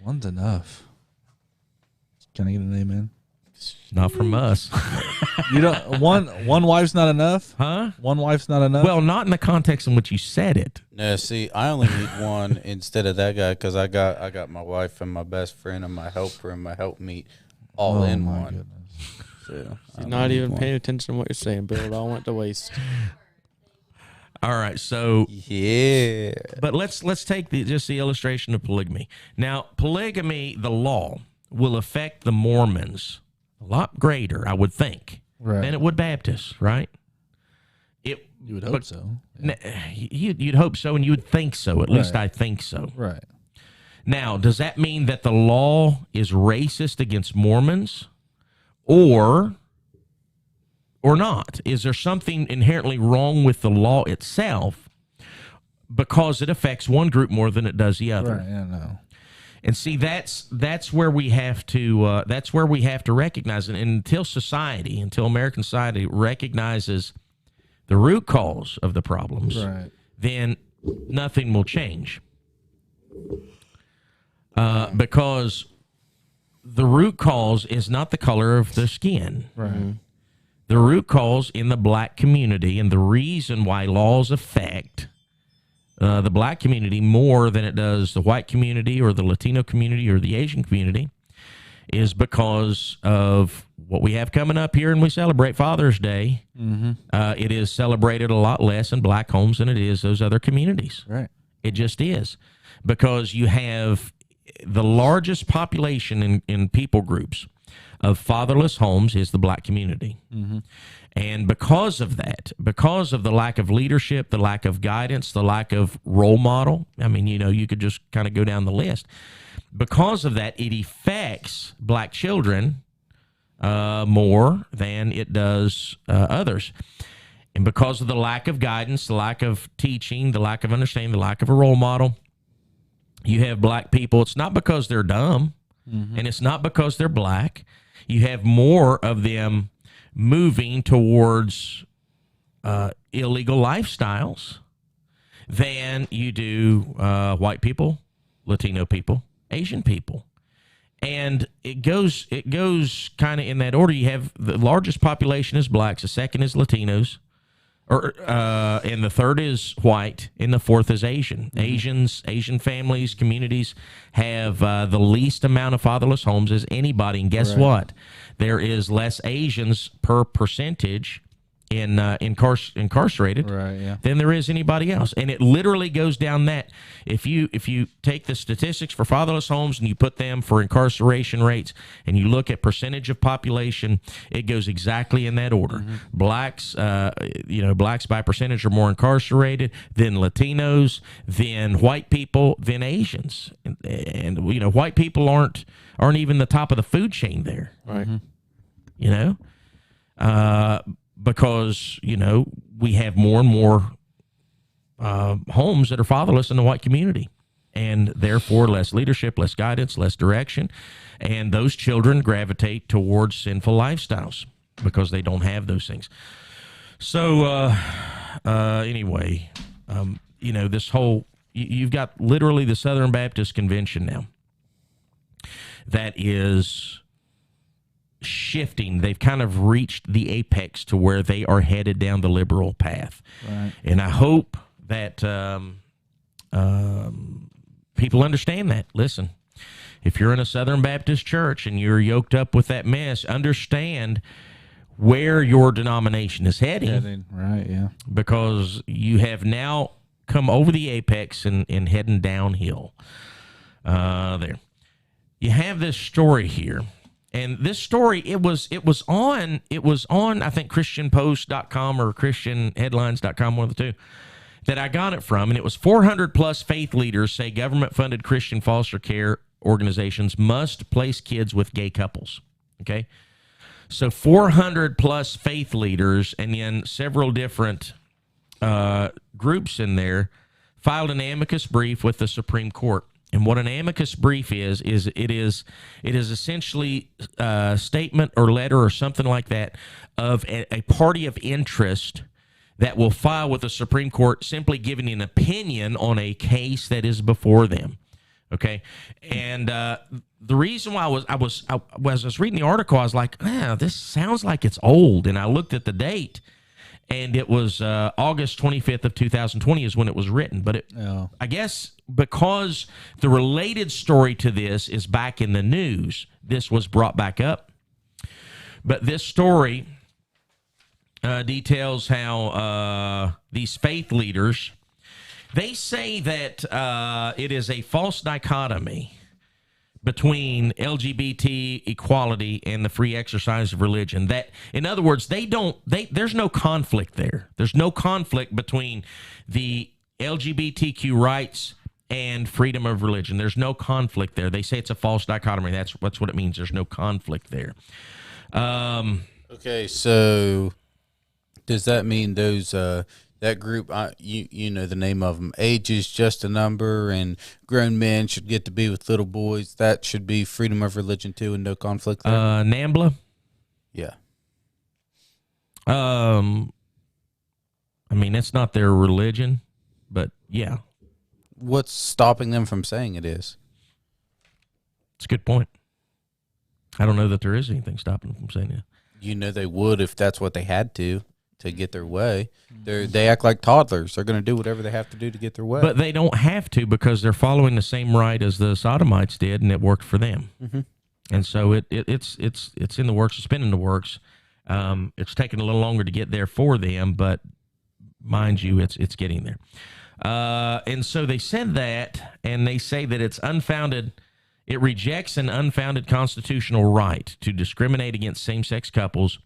One's enough. Can I get an amen? Not from us. You don't. One wife's not enough, huh? One wife's not enough. Well, not in the context in which you said it. No, see, I only need one instead of that guy because I got my wife and my best friend and my helper and my helpmeet all in one. Goodness. So She's not even paying attention to what you're saying, Bill. It all went to waste. All right, so yeah, but let's take just the illustration of polygamy. Now, polygamy, the law, will affect the Mormons a lot greater, I would think, than it would Baptists, right? You would hope so. Yeah. You'd hope so, and you would think so. At least I think so. Right. Now, does that mean that the law is racist against Mormons, or not? Is there something inherently wrong with the law itself because it affects one group more than it does the other? Right. Yeah. No. And see, that's where we have to recognize it. And until American society recognizes the root cause of the problems, then nothing will change. Because the root cause is not the color of the skin. Right. The root cause in the black community, and the reason why laws affect the black community more than it does the white community or the Latino community or the Asian community, is because of what we have coming up here, and we celebrate Father's Day. It is celebrated a lot less in black homes than it is those other communities. Right. It just is, because you have the largest population in people groups of fatherless homes is the black community. And because of that, because of the lack of leadership, the lack of guidance, the lack of role model, I mean, you could just kind of go down the list. Because of that, it affects black children more than it does others. And because of the lack of guidance, the lack of teaching, the lack of understanding, the lack of a role model, you have black people. It's not because they're dumb, and it's not because they're black. You have more of them moving towards illegal lifestyles than you do white people, Latino people, Asian people. And it goes kind of in that order. You have the largest population is blacks, the second is Latinos, and the third is white, and the fourth is Asian. Asian families, communities have the least amount of fatherless homes as anybody. And guess what? There is less Asians per percentage incarcerated than there is anybody else. And it literally goes down that. If you take the statistics for fatherless homes and you put them for incarceration rates and you look at percentage of population, it goes exactly in that order. Blacks, blacks by percentage are more incarcerated than Latinos, than white people, than Asians. And white people aren't even the top of the food chain there. Right. Because, we have more and more homes that are fatherless in the white community, and therefore less leadership, less guidance, less direction, and those children gravitate towards sinful lifestyles because they don't have those things. So anyway, this whole, you've got literally the Southern Baptist Convention now that is shifting. They've kind of reached the apex to where they are headed down the liberal path. Right. And I hope that people understand that. Listen, if you're in a Southern Baptist church and you're yoked up with that mess, understand where your denomination is heading. Right, yeah. Because you have now come over the apex and heading downhill. There. You have this story here. And this story, it was on I think ChristianPost.com or ChristianHeadlines.com, one of the two, that I got it from. And it was 400 plus faith leaders say government-funded Christian foster care organizations must place kids with gay couples. Okay? So 400 plus faith leaders and then several different groups in there filed an amicus brief with the Supreme Court. And what an amicus brief is essentially a statement or letter or something like that of a party of interest that will file with the Supreme Court, simply giving an opinion on a case that is before them. Okay, and the reason why I was reading the article, I was like, this sounds like it's old, and I looked at the date. And it was August 25th of 2020 is when it was written. But I guess because the related story to this is back in the news, this was brought back up. But this story details how these faith leaders, they say that it is a false dichotomy between LGBT equality and the free exercise of religion. That, in other words, there's no conflict there. There's no conflict between the LGBTQ rights and freedom of religion. There's no conflict there. They say it's a false dichotomy. That's what it means. There's no conflict there. Okay, so does that mean those that group, you know the name of them, age is just a number, and grown men should get to be with little boys? That should be freedom of religion too, and no conflict there? NAMBLA? Yeah. I mean, it's not their religion, but yeah. What's stopping them from saying it is? It's a good point. I don't know that there is anything stopping them from saying it. You know they would if that's what they had to get their way. They act like toddlers. They're going to do whatever they have to do to get their way. But they don't have to, because they're following the same right as the Sodomites did, and it worked for them. Mm-hmm. And so it's in the works. It's been in the works. It's taken a little longer to get there for them, but mind you, it's getting there. And so they said that, and they say that it's unfounded. It rejects an unfounded constitutional right to discriminate against same-sex couples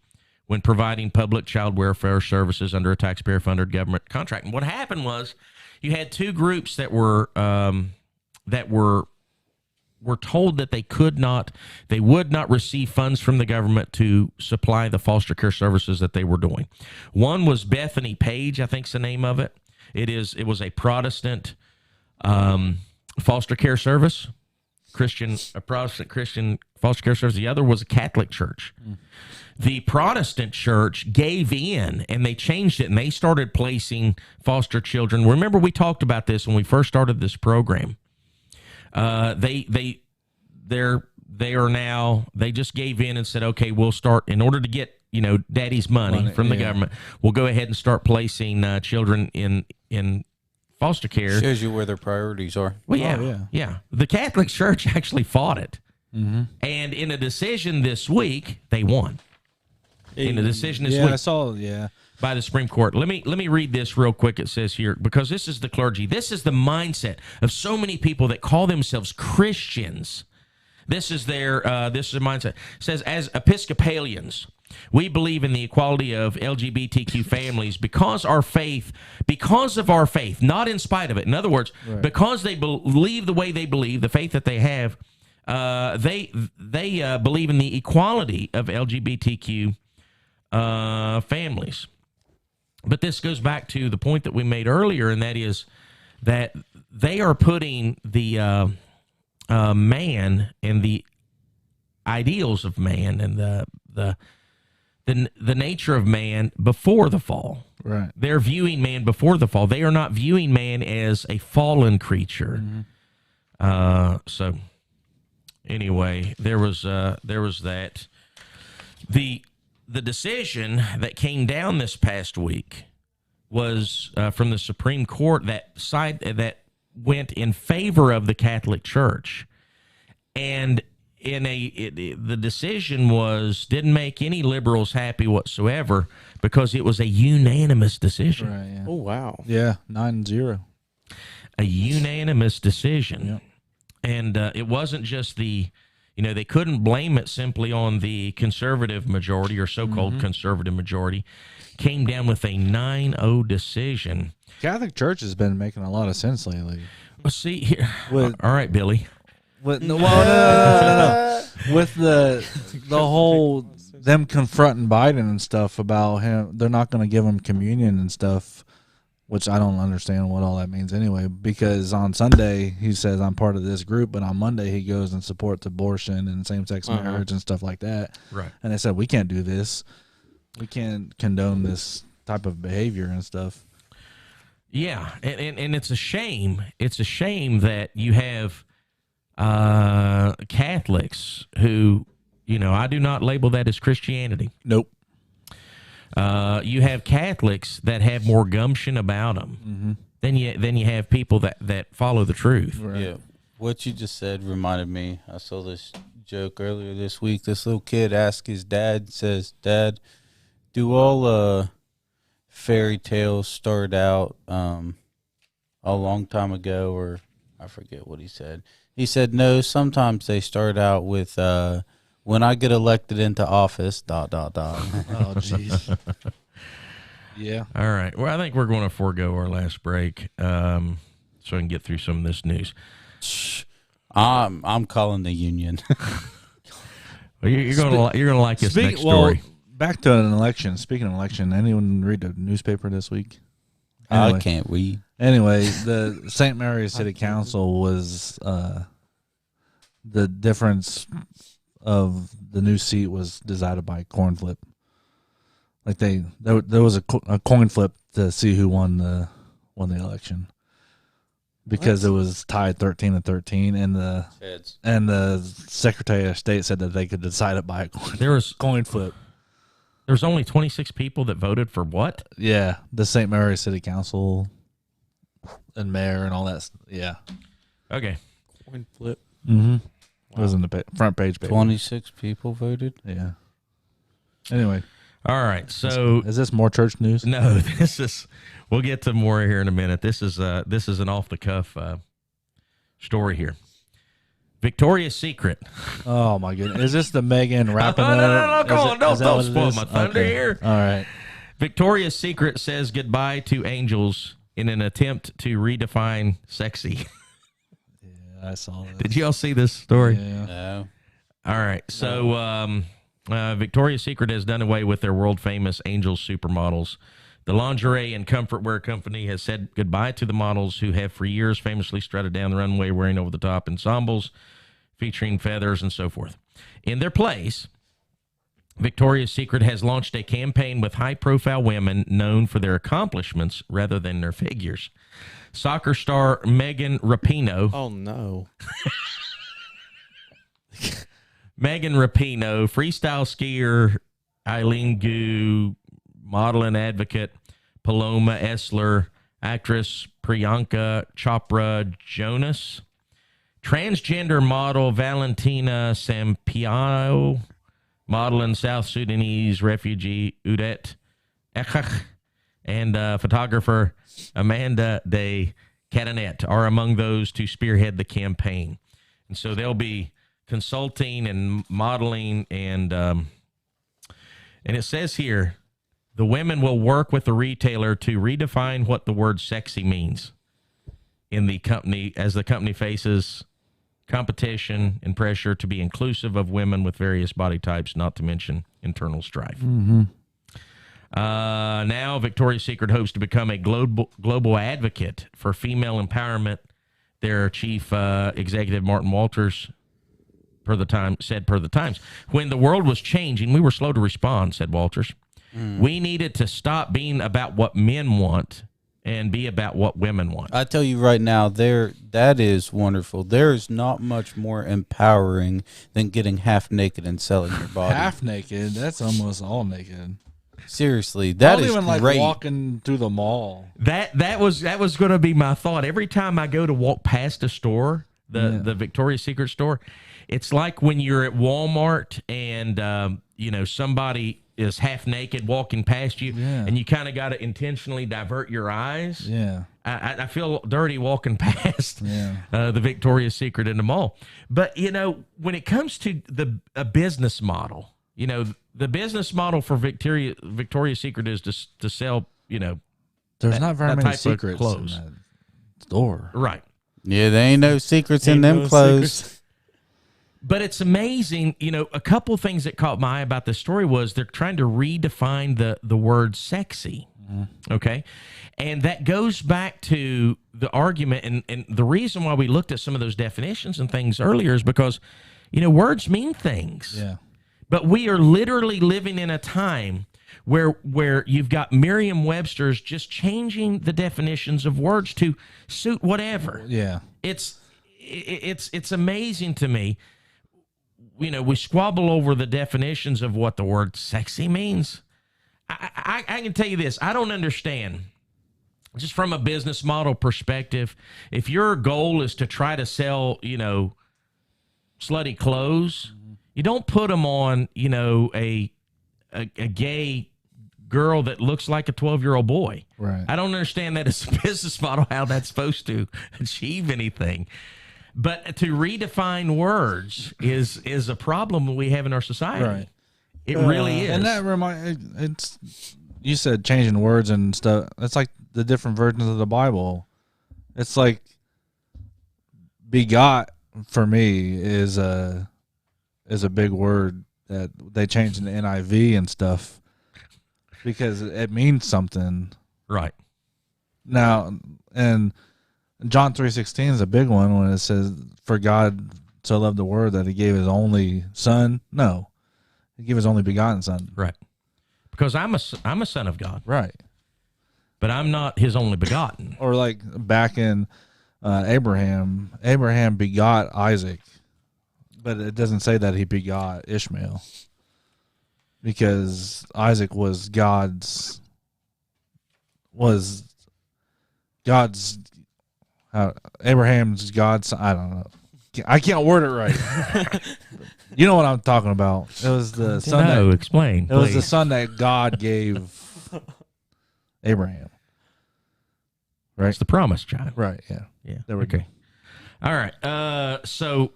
when providing public child welfare services under a taxpayer-funded government contract. And what happened was, you had two groups that were told that they would not receive funds from the government to supply the foster care services that they were doing. One was Bethany Page, I think's the name of it. It was a Protestant foster care service, a Protestant Christian foster care service. The other was a Catholic church. The Protestant church gave in, and they changed it, and they started placing foster children. Remember, we talked about this when we first started this program. They just gave in and said, okay, we'll start, in order to get daddy's money from the government, we'll go ahead and start placing children in foster care. Shows you where their priorities are. Well, yeah. The Catholic Church actually fought it, and in a decision this week, they won. In a decision this week, I saw, by the Supreme Court. Let me read this real quick. It says here, because this is the clergy. This is the mindset of so many people that call themselves Christians. This is their mindset. It says, as Episcopalians, we believe in the equality of LGBTQ families because of our faith, not in spite of it. In other words, because they believe the way they believe, the faith that they have, they believe in the equality of LGBTQ families. But this goes back to the point that we made earlier, and that is that they are putting the man and the ideals of man and the nature of man before the fall. Right. They're viewing man before the fall. They are not viewing man as a fallen creature. So anyway, there was that. The decision that came down this past week was from the Supreme Court that went in favor of the Catholic Church, and the decision didn't make any liberals happy whatsoever, because it was a unanimous decision. Right, yeah. Oh wow! Yeah, 9-0. A unanimous decision, and it wasn't just they couldn't blame it simply on the conservative majority or so-called conservative majority. Came down with a 9-0 decision. Catholic Church has been making a lot of sense lately. Well, see here. All right, Billy. No. With the whole them confronting Biden and stuff about him, they're not going to give him communion and stuff, which I don't understand what all that means anyway. Because on Sunday he says I'm part of this group, but on Monday he goes and supports abortion and same-sex marriage and stuff like that. Right. And they said we can't do this. We can't condone this type of behavior and stuff. Yeah, and it's a shame. It's a shame that you have Catholics who, I do not label that as Christianity. Nope. You have Catholics that have more gumption about them than you have people that follow the truth. Right. Yeah. What you just said reminded me. I saw this joke earlier this week. This little kid asked his dad, says, "Dad, do all fairy tales start out a long time ago?" Or I forget what he said. He said, "No, sometimes they start out with when I get elected into office, ... Oh, jeez. Yeah. All right. Well, I think we're going to forego our last break so I can get through some of this news. I'm calling the union. Well, you're gonna like this next story. Well, back to an election. Speaking of election, anyone read the newspaper this week? Anyway, I can't read. Anyway, the St. Mary's City Council was the difference of the new seat was decided by coin flip. Like there was a coin flip to see who won the election. Because it was tied 13-13, and the Secretary of State said that they could decide it by a coin flip. There was only 26 people that voted for what? Yeah, the St. Mary's City Council and mayor and all that. Yeah. Okay. Coin flip. Mm-hmm. Wow. It was in the front page. 26 people voted. Yeah. Anyway. All right. So is this more church news? No, this is. We'll get to more here in a minute. This is an off the cuff story here. Victoria's Secret. Oh my goodness! Is this the Megan wrapping up? No, don't spoil my thunder here. All right. Victoria's Secret says goodbye to angels in an attempt to redefine sexy. Yeah, I saw that. Did y'all see this story? Yeah. No. All right. So Victoria's Secret has done away with their world famous angel supermodels. The lingerie and comfort wear company has said goodbye to the models who have for years famously strutted down the runway wearing over-the-top ensembles featuring feathers and so forth. In their place, Victoria's Secret has launched a campaign with high-profile women known for their accomplishments rather than their figures. Soccer star Megan Rapinoe. Oh, no. Megan Rapinoe, freestyle skier Eileen Gu, model and advocate Paloma Essler, actress Priyanka Chopra Jonas, transgender model Valentina Sampiano, model and South Sudanese refugee Udet Ekach, and photographer Amanda de Catanet are among those to spearhead the campaign. And so they'll be consulting and modeling, and it says here, the women will work with the retailer to redefine what the word sexy means in the company as the company faces competition and pressure to be inclusive of women with various body types, not to mention internal strife. Mm-hmm. Now, Victoria's Secret hopes to become a global advocate for female empowerment. Their chief executive, Martin Walters, per the Times, when the world was changing, we were slow to respond, said Walters. We needed to stop being about what men want and be about what women want. I tell you right now, that is wonderful. There is not much more empowering than getting half naked and selling your body. Half naked? That's almost all naked. Seriously, that is even great. Like walking through the mall. That was going to be my thought. Every time I go to walk past a store, the Victoria's Secret store, it's like when you're at Walmart and somebody is half naked walking past you, and you kind of got to intentionally divert your eyes. Yeah, I feel dirty walking past the Victoria's Secret in the mall. But when it comes to a business model, the business model for Victoria's Secret is to sell. There's not very many secrets in that store, right? Yeah, there ain't no secrets in them clothes. Secrets. But it's amazing, a couple of things that caught my eye about this story was they're trying to redefine the word sexy, okay? And that goes back to the argument, and the reason why we looked at some of those definitions and things earlier is because, words mean things. Yeah. But we are literally living in a time where you've got Merriam-Webster's just changing the definitions of words to suit whatever. Yeah. It's amazing to me. We squabble over the definitions of what the word sexy means. I can tell you this. I don't understand, just from a business model perspective, if your goal is to try to sell, slutty clothes. You don't put them on, a gay girl that looks like a 12-year-old boy. Right. I don't understand that as a business model, how that's supposed to achieve anything. But to redefine words is a problem we have in our society. Right. It really is. And that you said changing words and stuff. It's like the different versions of the Bible. It's like begot for me is a big word that they changed in the NIV and stuff because it means something. Right. Now, and John 3:16 is a big one when it says, "For God so loved the world that He gave His only Son." No, He gave His only begotten Son. Right. Because I'm a son of God. Right. But I'm not His only begotten. Or like back in Abraham begot Isaac, but it doesn't say that he begot Ishmael because Isaac was Abraham's God's. I don't know. I can't word it right. You know what I'm talking about. It was the son. No, explain. It was the son that God gave Abraham. Right. It's the promised child. Right. Yeah. Yeah. There we go. All right. So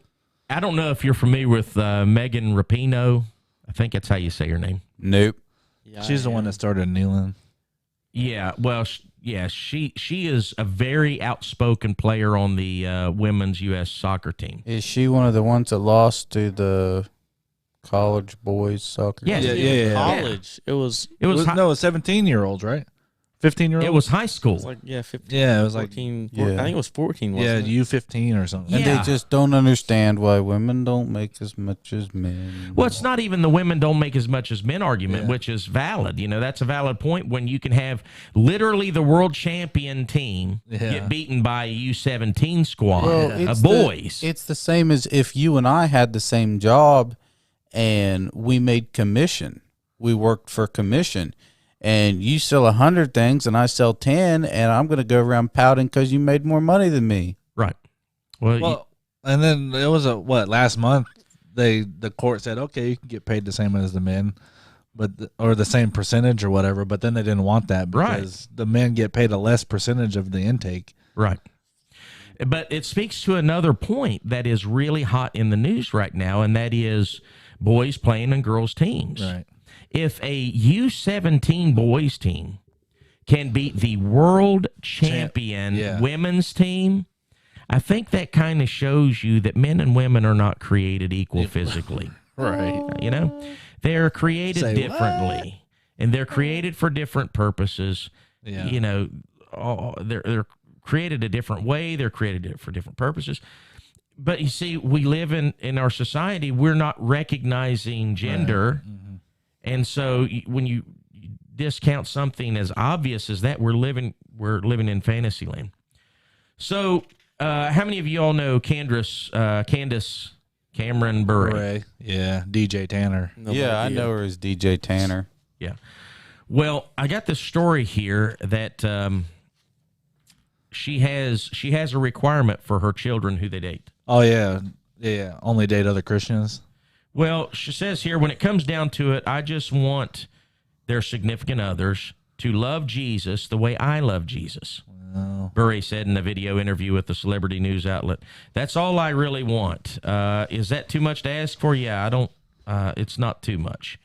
I don't know if you're familiar with Megan Rapinoe. I think that's how you say her name. Nope. Yeah, She's the one that started kneeling. Yeah. Well, she is a very outspoken player on the women's U.S. soccer team. Is she one of the ones that lost to the college boys soccer? Yeah. Yeah. College. It was. It was 17-year-olds, right? 15-year-olds. It was high school. It was like 15. Yeah, it was like 14. Yeah. I think it was 14. Wasn't it? U15 or something. And Yeah. they just don't understand why women don't make as much as men. Well, it's not even the women don't make as much as men argument, Yeah. which is valid. That's a valid point when you can have literally the world champion team get beaten by a U17 squad of boys. It's the same as if you and I had the same job and we made commission. We worked for commission. And you sell 100 things and I sell 10, and I'm going to go around pouting because you made more money than me. Right. And then it was last month the court said, okay, you can get paid the same as the men, or the same percentage or whatever. But then they didn't want that because the men get paid a less percentage of the intake. Right. But it speaks to another point that is really hot in the news right now, and that is boys playing in girls' teams. Right. If a U17 boys team can beat the world champion women's team, I think that kind of shows you that men and women are not created equal physically. Right. They're created differently, and they're created for different purposes. Yeah. They're created a different way. They're created for different purposes. But you see, we live in our society, we're not recognizing gender. Right. Mm-hmm. And so when you discount something as obvious as that, we're living in fantasy land. So how many of you all know Candace Cameron Bure? Yeah, DJ Tanner. I know her as DJ Tanner. Yeah. Well, I got this story here that she has a requirement for her children who they date. Oh, yeah. Yeah, only date other Christians. Well, she says here, when it comes down to it, I just want their significant others to love Jesus the way I love Jesus. Wow. Burry said in a video interview with the celebrity news outlet. That's all I really want. Is that too much to ask for? Yeah, I don't. It's not too much.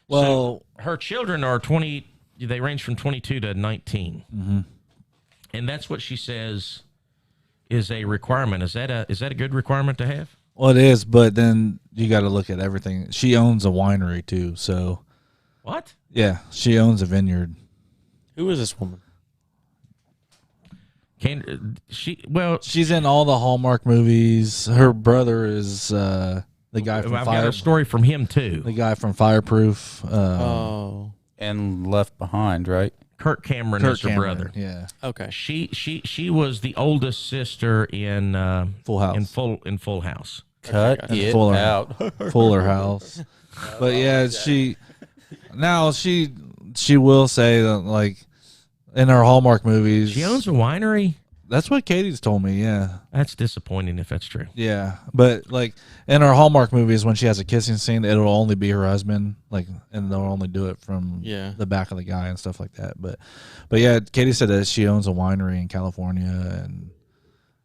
Well, so her children are 20. They range from 22 to 19, and that's what she says is a requirement. Is that a good requirement to have? Well, it is, but then you got to look at everything. She owns a winery too, so. What? Yeah, she owns a vineyard. Who is this woman? She's in all the Hallmark movies. Her brother is the guy from I've got a story from him too. The guy from Fireproof. And Left Behind, right? Kirk Cameron is her brother. Yeah. Okay. She was the oldest sister in Full House. In Full House. Cut it Fuller, out. Fuller House. But yeah, she will say that, like, in her Hallmark movies, she owns a winery. That's what Katie's told me. Yeah, That's disappointing if that's true. yeah. But like in our Hallmark movies, when she has a kissing scene, it'll only be her husband. Like, and they'll only do it from the back of the guy and stuff like that. But yeah, Katie said that she owns a winery in California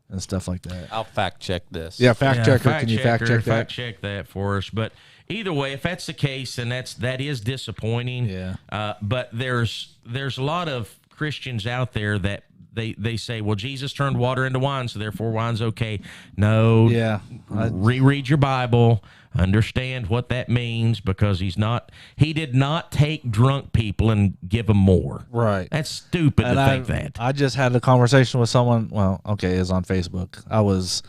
and stuff like that. I'll fact check this. Yeah, fact checker. Can you fact check that? Fact check that for us. But either way, if that's the case, then that is disappointing. Yeah. But there's a lot of Christians out there that they say, well, Jesus turned water into wine, so therefore wine's okay. No. Yeah. Reread your Bible. Understand what that means, because he did not take drunk people and give them more. Right. That's stupid to think that. I just had a conversation with someone. Well, okay, it's on Facebook. I was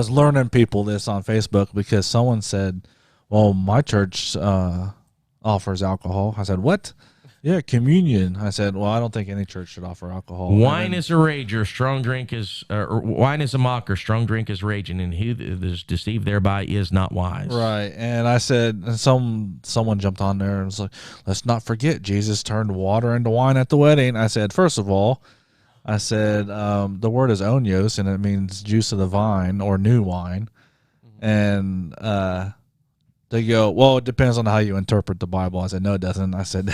learning people this on Facebook because someone said, well, my church offers alcohol. I said, what? Yeah, communion. I said, well, I don't think any church should offer alcohol. Wine is a rager, strong drink is, or wine is a mocker, strong drink is raging, and he that is deceived thereby is not wise. Right. And I said, and someone jumped on there and was like, let's not forget Jesus turned water into wine at the wedding. I said, first of all, the word is onios, and it means juice of the vine or new wine. And they go, well, it depends on how you interpret the Bible. I said, no, it doesn't. I said,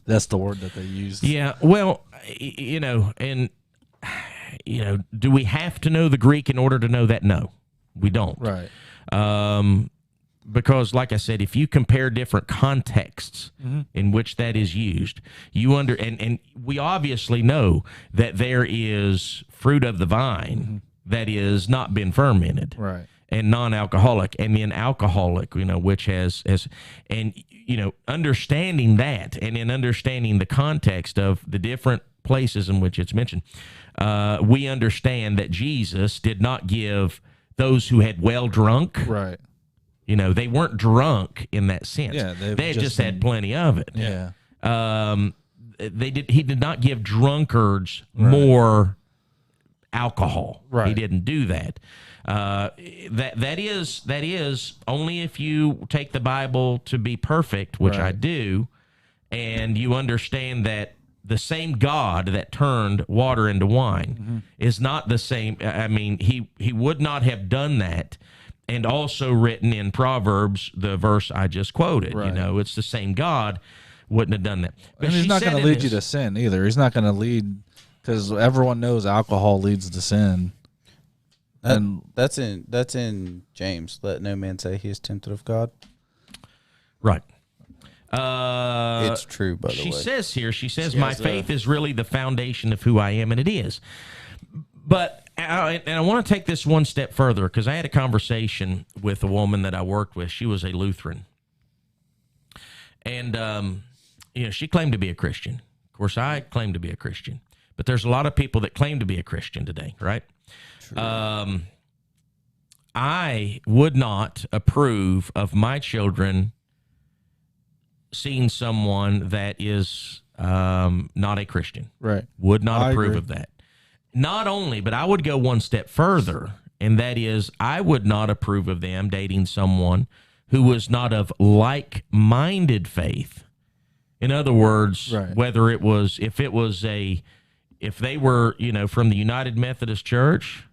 that's the word that they used. Yeah, well, do we have to know the Greek in order to know that? No, we don't. Right. Because, like I said, if you compare different contexts in which that is used, and we obviously know that there is fruit of the vine that is not been fermented. Right. And non-alcoholic, and then alcoholic, which has, and understanding that, and in understanding the context of the different places in which it's mentioned, we understand that Jesus did not give those who had well drunk. Right. They weren't drunk in that sense. Yeah, they had just had plenty of it. Yeah. He did not give drunkards more alcohol. Right. He didn't do that. That is only if you take the Bible to be perfect, which I do, and you understand that the same God that turned water into wine is not the same. I mean, he would not have done that, and also written in Proverbs, the verse I just quoted. Right. It's the same God wouldn't have done that. But and he's not going to lead you to sin either. He's not going to lead, because everyone knows alcohol leads to sin. That's in James. Let no man say he is tempted of God. Right. It's true, by the way. She says, my faith is really the foundation of who I am, and it is. But, and I want to take this one step further, because I had a conversation with a woman that I worked with. She was a Lutheran. And, she claimed to be a Christian. Of course, I claim to be a Christian. But there's a lot of people that claim to be a Christian today, right? I would not approve of my children seeing someone that is not a Christian. Right. Would not approve of that. Not only, but I would go one step further, and that is I would not approve of them dating someone who was not of like-minded faith. In other words, whether it was, if they were, from the United Methodist Church,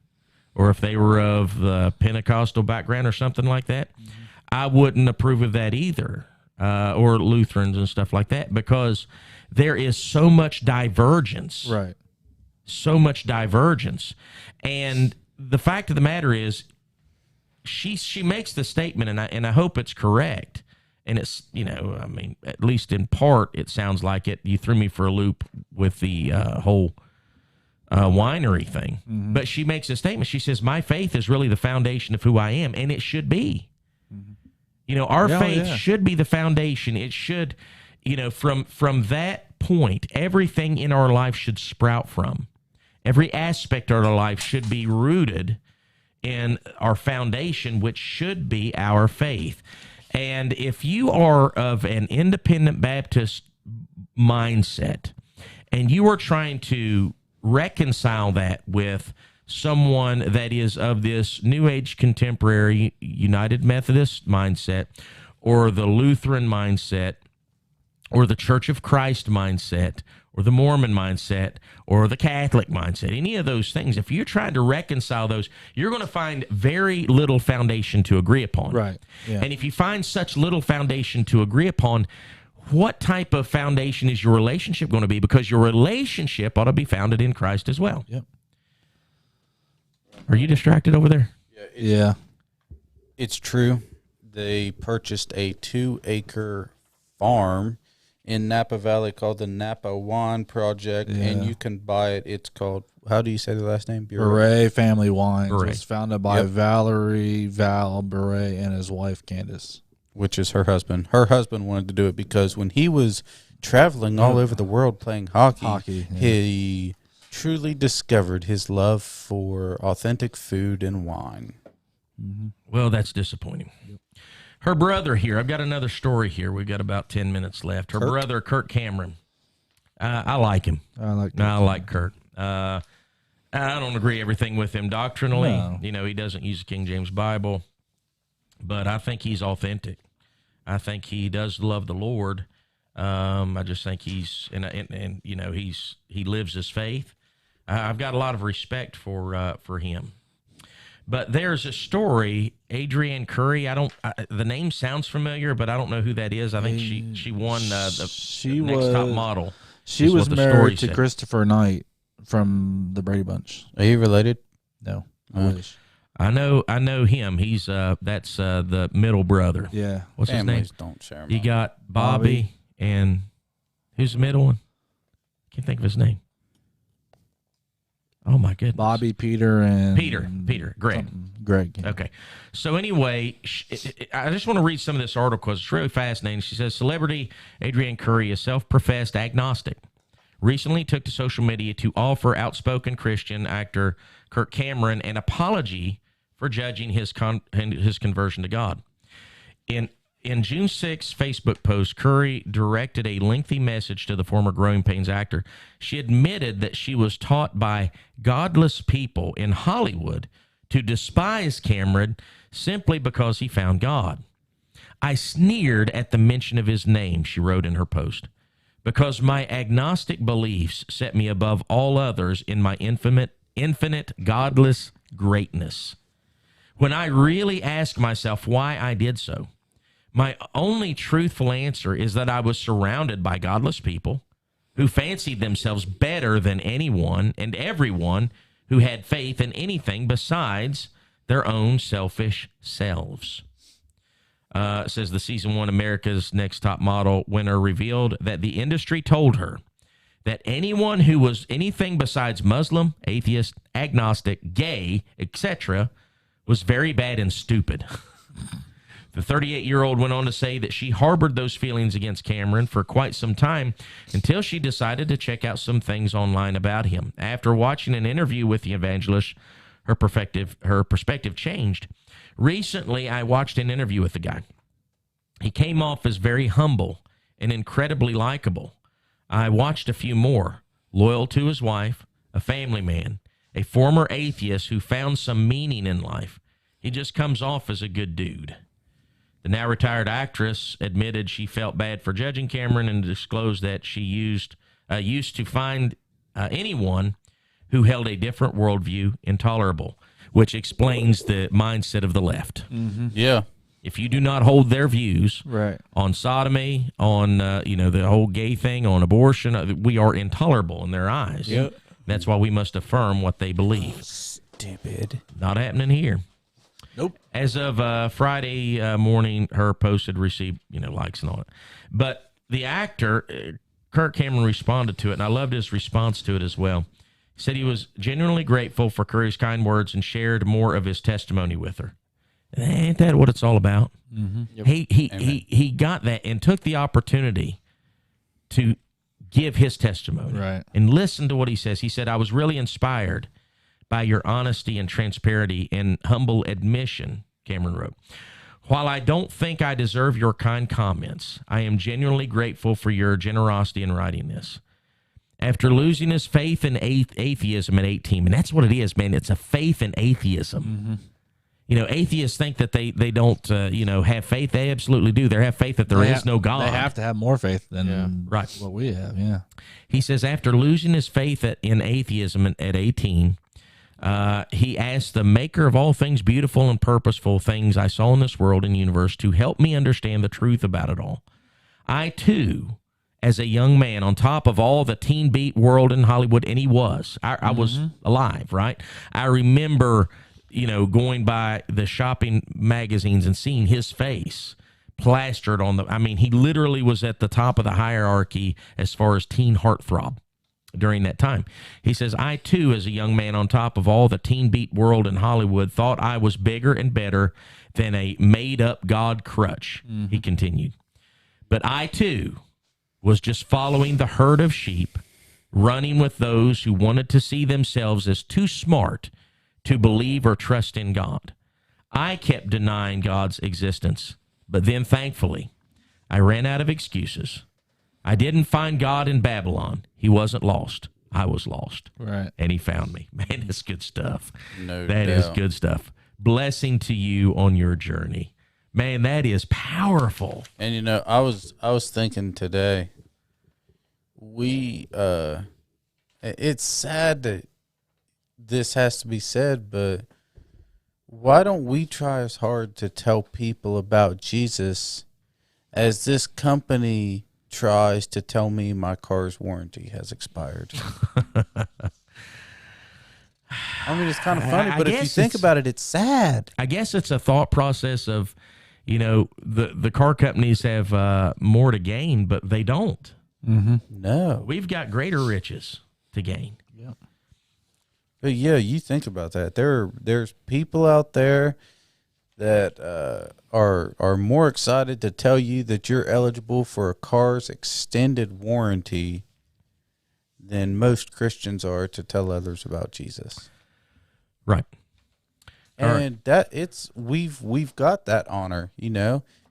or if they were of the Pentecostal background or something like that, I wouldn't approve of that either, or Lutherans and stuff like that, because there is so much divergence. Right. So much divergence. And the fact of the matter is, she makes the statement, and I hope it's correct. And it's, at least in part, it sounds like it. You threw me for a loop with the whole winery thing. But she makes a statement. She says, my faith is really the foundation of who I am, and it should be. Our faith should be the foundation. It should, from that point, everything in our life should sprout from. Every aspect of our life should be rooted in our foundation, which should be our faith. And if you are of an independent Baptist mindset, and you are trying to reconcile that with someone that is of this New Age contemporary United Methodist mindset, or the Lutheran mindset, or the Church of Christ mindset, or the Mormon mindset, or the Catholic mindset, any of those things, if you're trying to reconcile those, you're going to find very little foundation to agree upon. Right. Yeah. And if you find such little foundation to agree upon, what type of foundation is your relationship going to be? Because your relationship ought to be founded in Christ as well. Yep. Are you distracted over there? Yeah. It's true. They purchased a 2-acre farm in Napa Valley called the Napa Wine Project, and you can buy it. It's called, how do you say the last name? Beret Family Wines. Beret. It was founded by Val Beret and his wife, Candace. Which is her husband. Her husband wanted to do it because when he was traveling all over the world playing hockey he truly discovered his love for authentic food and wine. Mm-hmm. Well, that's disappointing. Her brother here, I've got another story here. We've got about 10 minutes left. Her brother, Kirk Cameron. I like him. I like Kirk. I don't agree everything with him doctrinally. No. You know, he doesn't use the King James Bible, but I think he's authentic. I think he does love the Lord. I just think he's and you know, he lives his faith. I've got a lot of respect for him. But there's a story, Adrienne Curry. The name sounds familiar, but I don't know who that is. I think she won the next top model. She was married to Christopher Knight from the Brady Bunch. Are you related? No, I wish. I know him. He's that's the middle brother. Yeah. What's Families his name? Don't share. You got Bobby and who's the middle one? Can't think of his name. Oh my goodness. Bobby, Peter, and Greg. Greg. Yeah. Okay. So anyway, I just want to read some of this article because it's really fascinating. She says, celebrity Adrienne Curry, a self-professed agnostic, recently took to social media to offer outspoken Christian actor Kirk Cameron an apology for judging his conversion to God. In June 6's Facebook post, Curry directed a lengthy message to the former Growing Pains actor. She admitted that she was taught by godless people in Hollywood to despise Cameron simply because he found God. I sneered at the mention of his name, she wrote in her post, because my agnostic beliefs set me above all others in my infinite godless greatness. When I really asked myself why I did so, my only truthful answer is that I was surrounded by godless people who fancied themselves better than anyone and everyone who had faith in anything besides their own selfish selves. Says the season 1 America's Next Top Model winner revealed that the industry told her that anyone who was anything besides Muslim, atheist, agnostic, gay, etc., was very bad and stupid. The 38-year-old went on to say that she harbored those feelings against Cameron for quite some time until she decided to check out some things online about him. After watching an interview with the evangelist, her perspective changed. Recently, I watched an interview with the guy. He came off as very humble and incredibly likable. I watched a few more. Loyal to his wife, a family man, a former atheist who found some meaning in life. He just comes off as a good dude. The now retired actress admitted she felt bad for judging Cameron and disclosed that she used to find anyone who held a different worldview intolerable, which explains the mindset of the left. Mm-hmm. Yeah. If you do not hold their views right. on sodomy, on the whole gay thing, on abortion, we are intolerable in their eyes. Yep. That's why we must affirm what they believe. Stupid. Not happening here. Nope. As of Friday morning, her post had received, likes and all that. But the actor, Kirk Cameron, responded to it, and I loved his response to it as well. He said he was genuinely grateful for Curry's kind words and shared more of his testimony with her. Ain't that what it's all about? Mm-hmm. Yep. He got that and took the opportunity to give his testimony and listen to what he says. He said, I was really inspired by your honesty and transparency and humble admission, Cameron wrote. While I don't think I deserve your kind comments, I am genuinely grateful for your generosity in writing this. After losing his faith in atheism at 18, and that's what it is, man. It's a faith in atheism. Mm-hmm. atheists think that they don't, have faith. They absolutely do. They have faith that there is no God. They have to have more faith than right. what we have. Yeah. He says after losing his faith in atheism at 18, he asked the maker of all things beautiful and purposeful, things I saw in this world and universe, to help me understand the truth about it all. I, too, as a young man, on top of all the teen beat world in Hollywood, and he was, I was alive, right? I remember, going by the shopping magazines and seeing his face plastered on he literally was at the top of the hierarchy as far as teen heartthrob during that time. He says, I, too, as a young man, on top of all the teen beat world in Hollywood, thought I was bigger and better than a made-up God crutch, he continued. But I, too, was just following the herd of sheep, running with those who wanted to see themselves as too smart to believe or trust in God. I kept denying God's existence, but then, thankfully, I ran out of excuses. I didn't find God in Babylon. He wasn't lost. I was lost. Right. And he found me. Man, that's good stuff. No That doubt. is good stuff. Blessing to you on your journey. Man, that is powerful. And I was thinking today, it's sad that this has to be said, but why don't we try as hard to tell people about Jesus as this company tries to tell me my car's warranty has expired? It's kind of funny, but if you think about it, it's sad. I guess it's a thought process of, the car companies have more to gain, but they don't. No. We've got greater riches to gain. Yeah. But yeah, you think about that. There's people out there that are more excited to tell you that you're eligible for a car's extended warranty than most Christians are to tell others about Jesus. Right. And we've got that honor,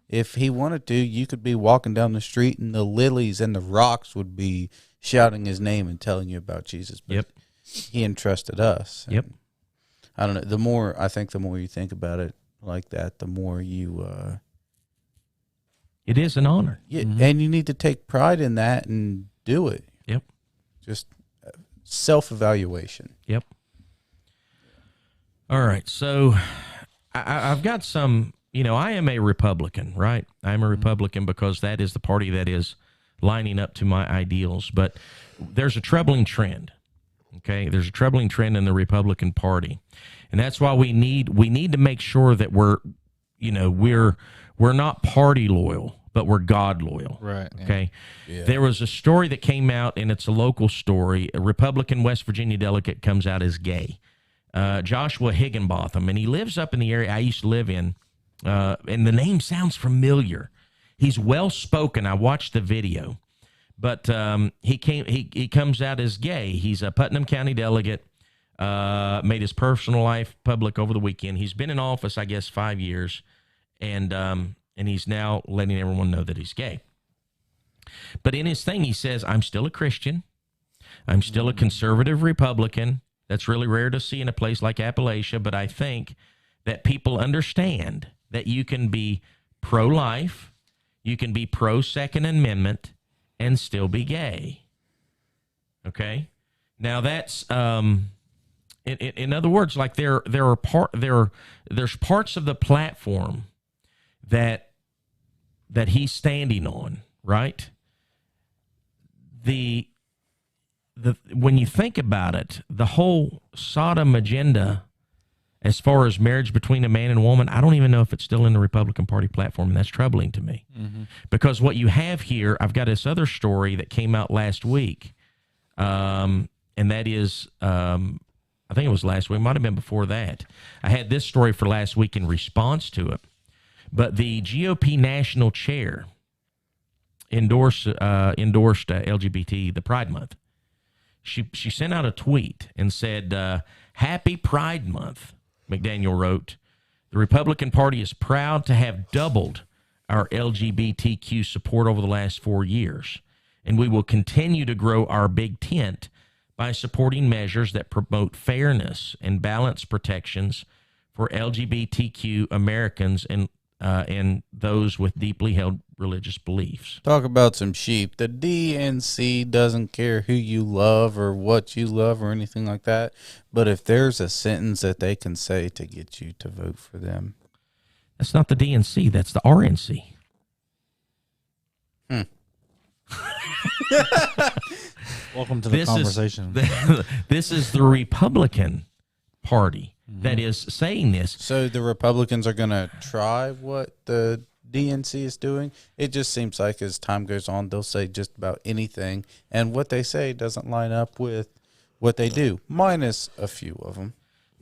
If he wanted to, you could be walking down the street and the lilies and the rocks would be shouting his name and telling you about Jesus. But he entrusted us. Yep. And I don't know. The more you think about it like that, the more you it is an honor. and you need to take pride in that and do it. Yep. Just self-evaluation. Yep. All right. So I've got some, I am a Republican, right? I'm a Republican because that is the party that is lining up to my ideals. But there's a troubling trend. Okay. There's a troubling trend in the Republican Party. And that's why we need to make sure that we're not party loyal, but we're God loyal. Right. Okay. Yeah. There was a story that came out, and it's a local story. A Republican West Virginia delegate comes out as gay. Joshua Higginbotham, and he lives up in the area I used to live in, and the name sounds familiar. He's well-spoken. I watched the video, but he comes out as gay. He's a Putnam County delegate, made his personal life public over the weekend. He's been in office, I guess, 5 years, and he's now letting everyone know that he's gay. But in his thing, he says, I'm still a Christian. I'm still a conservative Republican. That's really rare to see in a place like Appalachia, but I think that people understand that you can be pro-life, you can be pro-Second Amendment, and still be gay. Okay? Now that's in other words, like there's parts of the platform that he's standing on, right? When you think about it, the whole Sodom agenda, as far as marriage between a man and a woman, I don't even know if it's still in the Republican Party platform, and that's troubling to me. Because what you have here, I've got this other story that came out last week, and that is, I think it was last week, it might have been before that. I had this story for last week in response to it, but the GOP national chair endorsed LGBT, the Pride Month. She sent out a tweet and said, Happy Pride Month, McDaniel wrote. The Republican Party is proud to have doubled our LGBTQ support over the last 4 years, and we will continue to grow our big tent by supporting measures that promote fairness and balance protections for LGBTQ Americans and those with deeply held religious beliefs. Talk about some sheep. The DNC doesn't care who you love or what you love or anything like that. But if there's a sentence that they can say to get you to vote for them. That's not the DNC. That's the RNC. Welcome to the conversation. This is the Republican Party that is saying this. So the Republicans are going to try what the DNC is doing. It just seems like as time goes on, they'll say just about anything, and what they say doesn't line up with what they do, minus a few of them.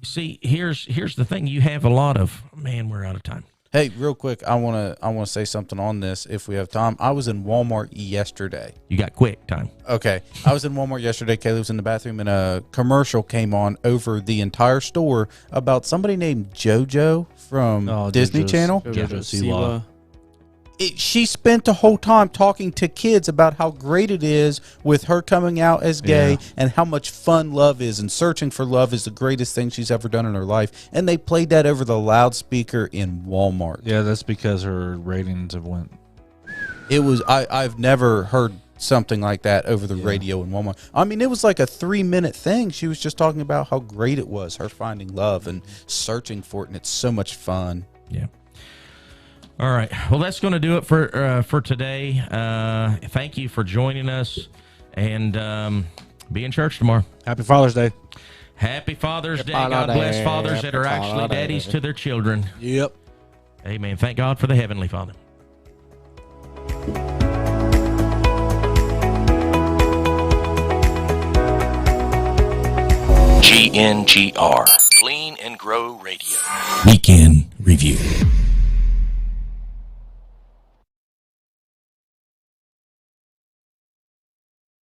See, here's the thing. You have a lot of, man, we're out of time. Hey, real quick, I wanna say something on this if we have time. I was in Walmart yesterday. You got quick time. Okay. I was in Walmart yesterday. Kaylee was in the bathroom, and a commercial came on over the entire store about somebody named JoJo from Disney Channel. JoJo Siwa. She spent the whole time talking to kids about how great it is with her coming out as gay and how much fun love is, and searching for love is the greatest thing she's ever done in her life. And they played that over the loudspeaker in Walmart. Yeah, that's because her ratings have went. It was I've never heard something like that over the radio in Walmart. I mean, it was like a 3-minute thing. She was just talking about how great it was, her finding love and searching for it, and it's so much fun. Yeah. All right. Well, that's going to do it for today. Thank you for joining us, and be in church tomorrow. Happy Father's Day. Happy Father's Day. God bless fathers that are actually daddies to their children. Yep. Amen. Thank God for the Heavenly Father. GNGR, Clean and Grow Radio. Weekend Review.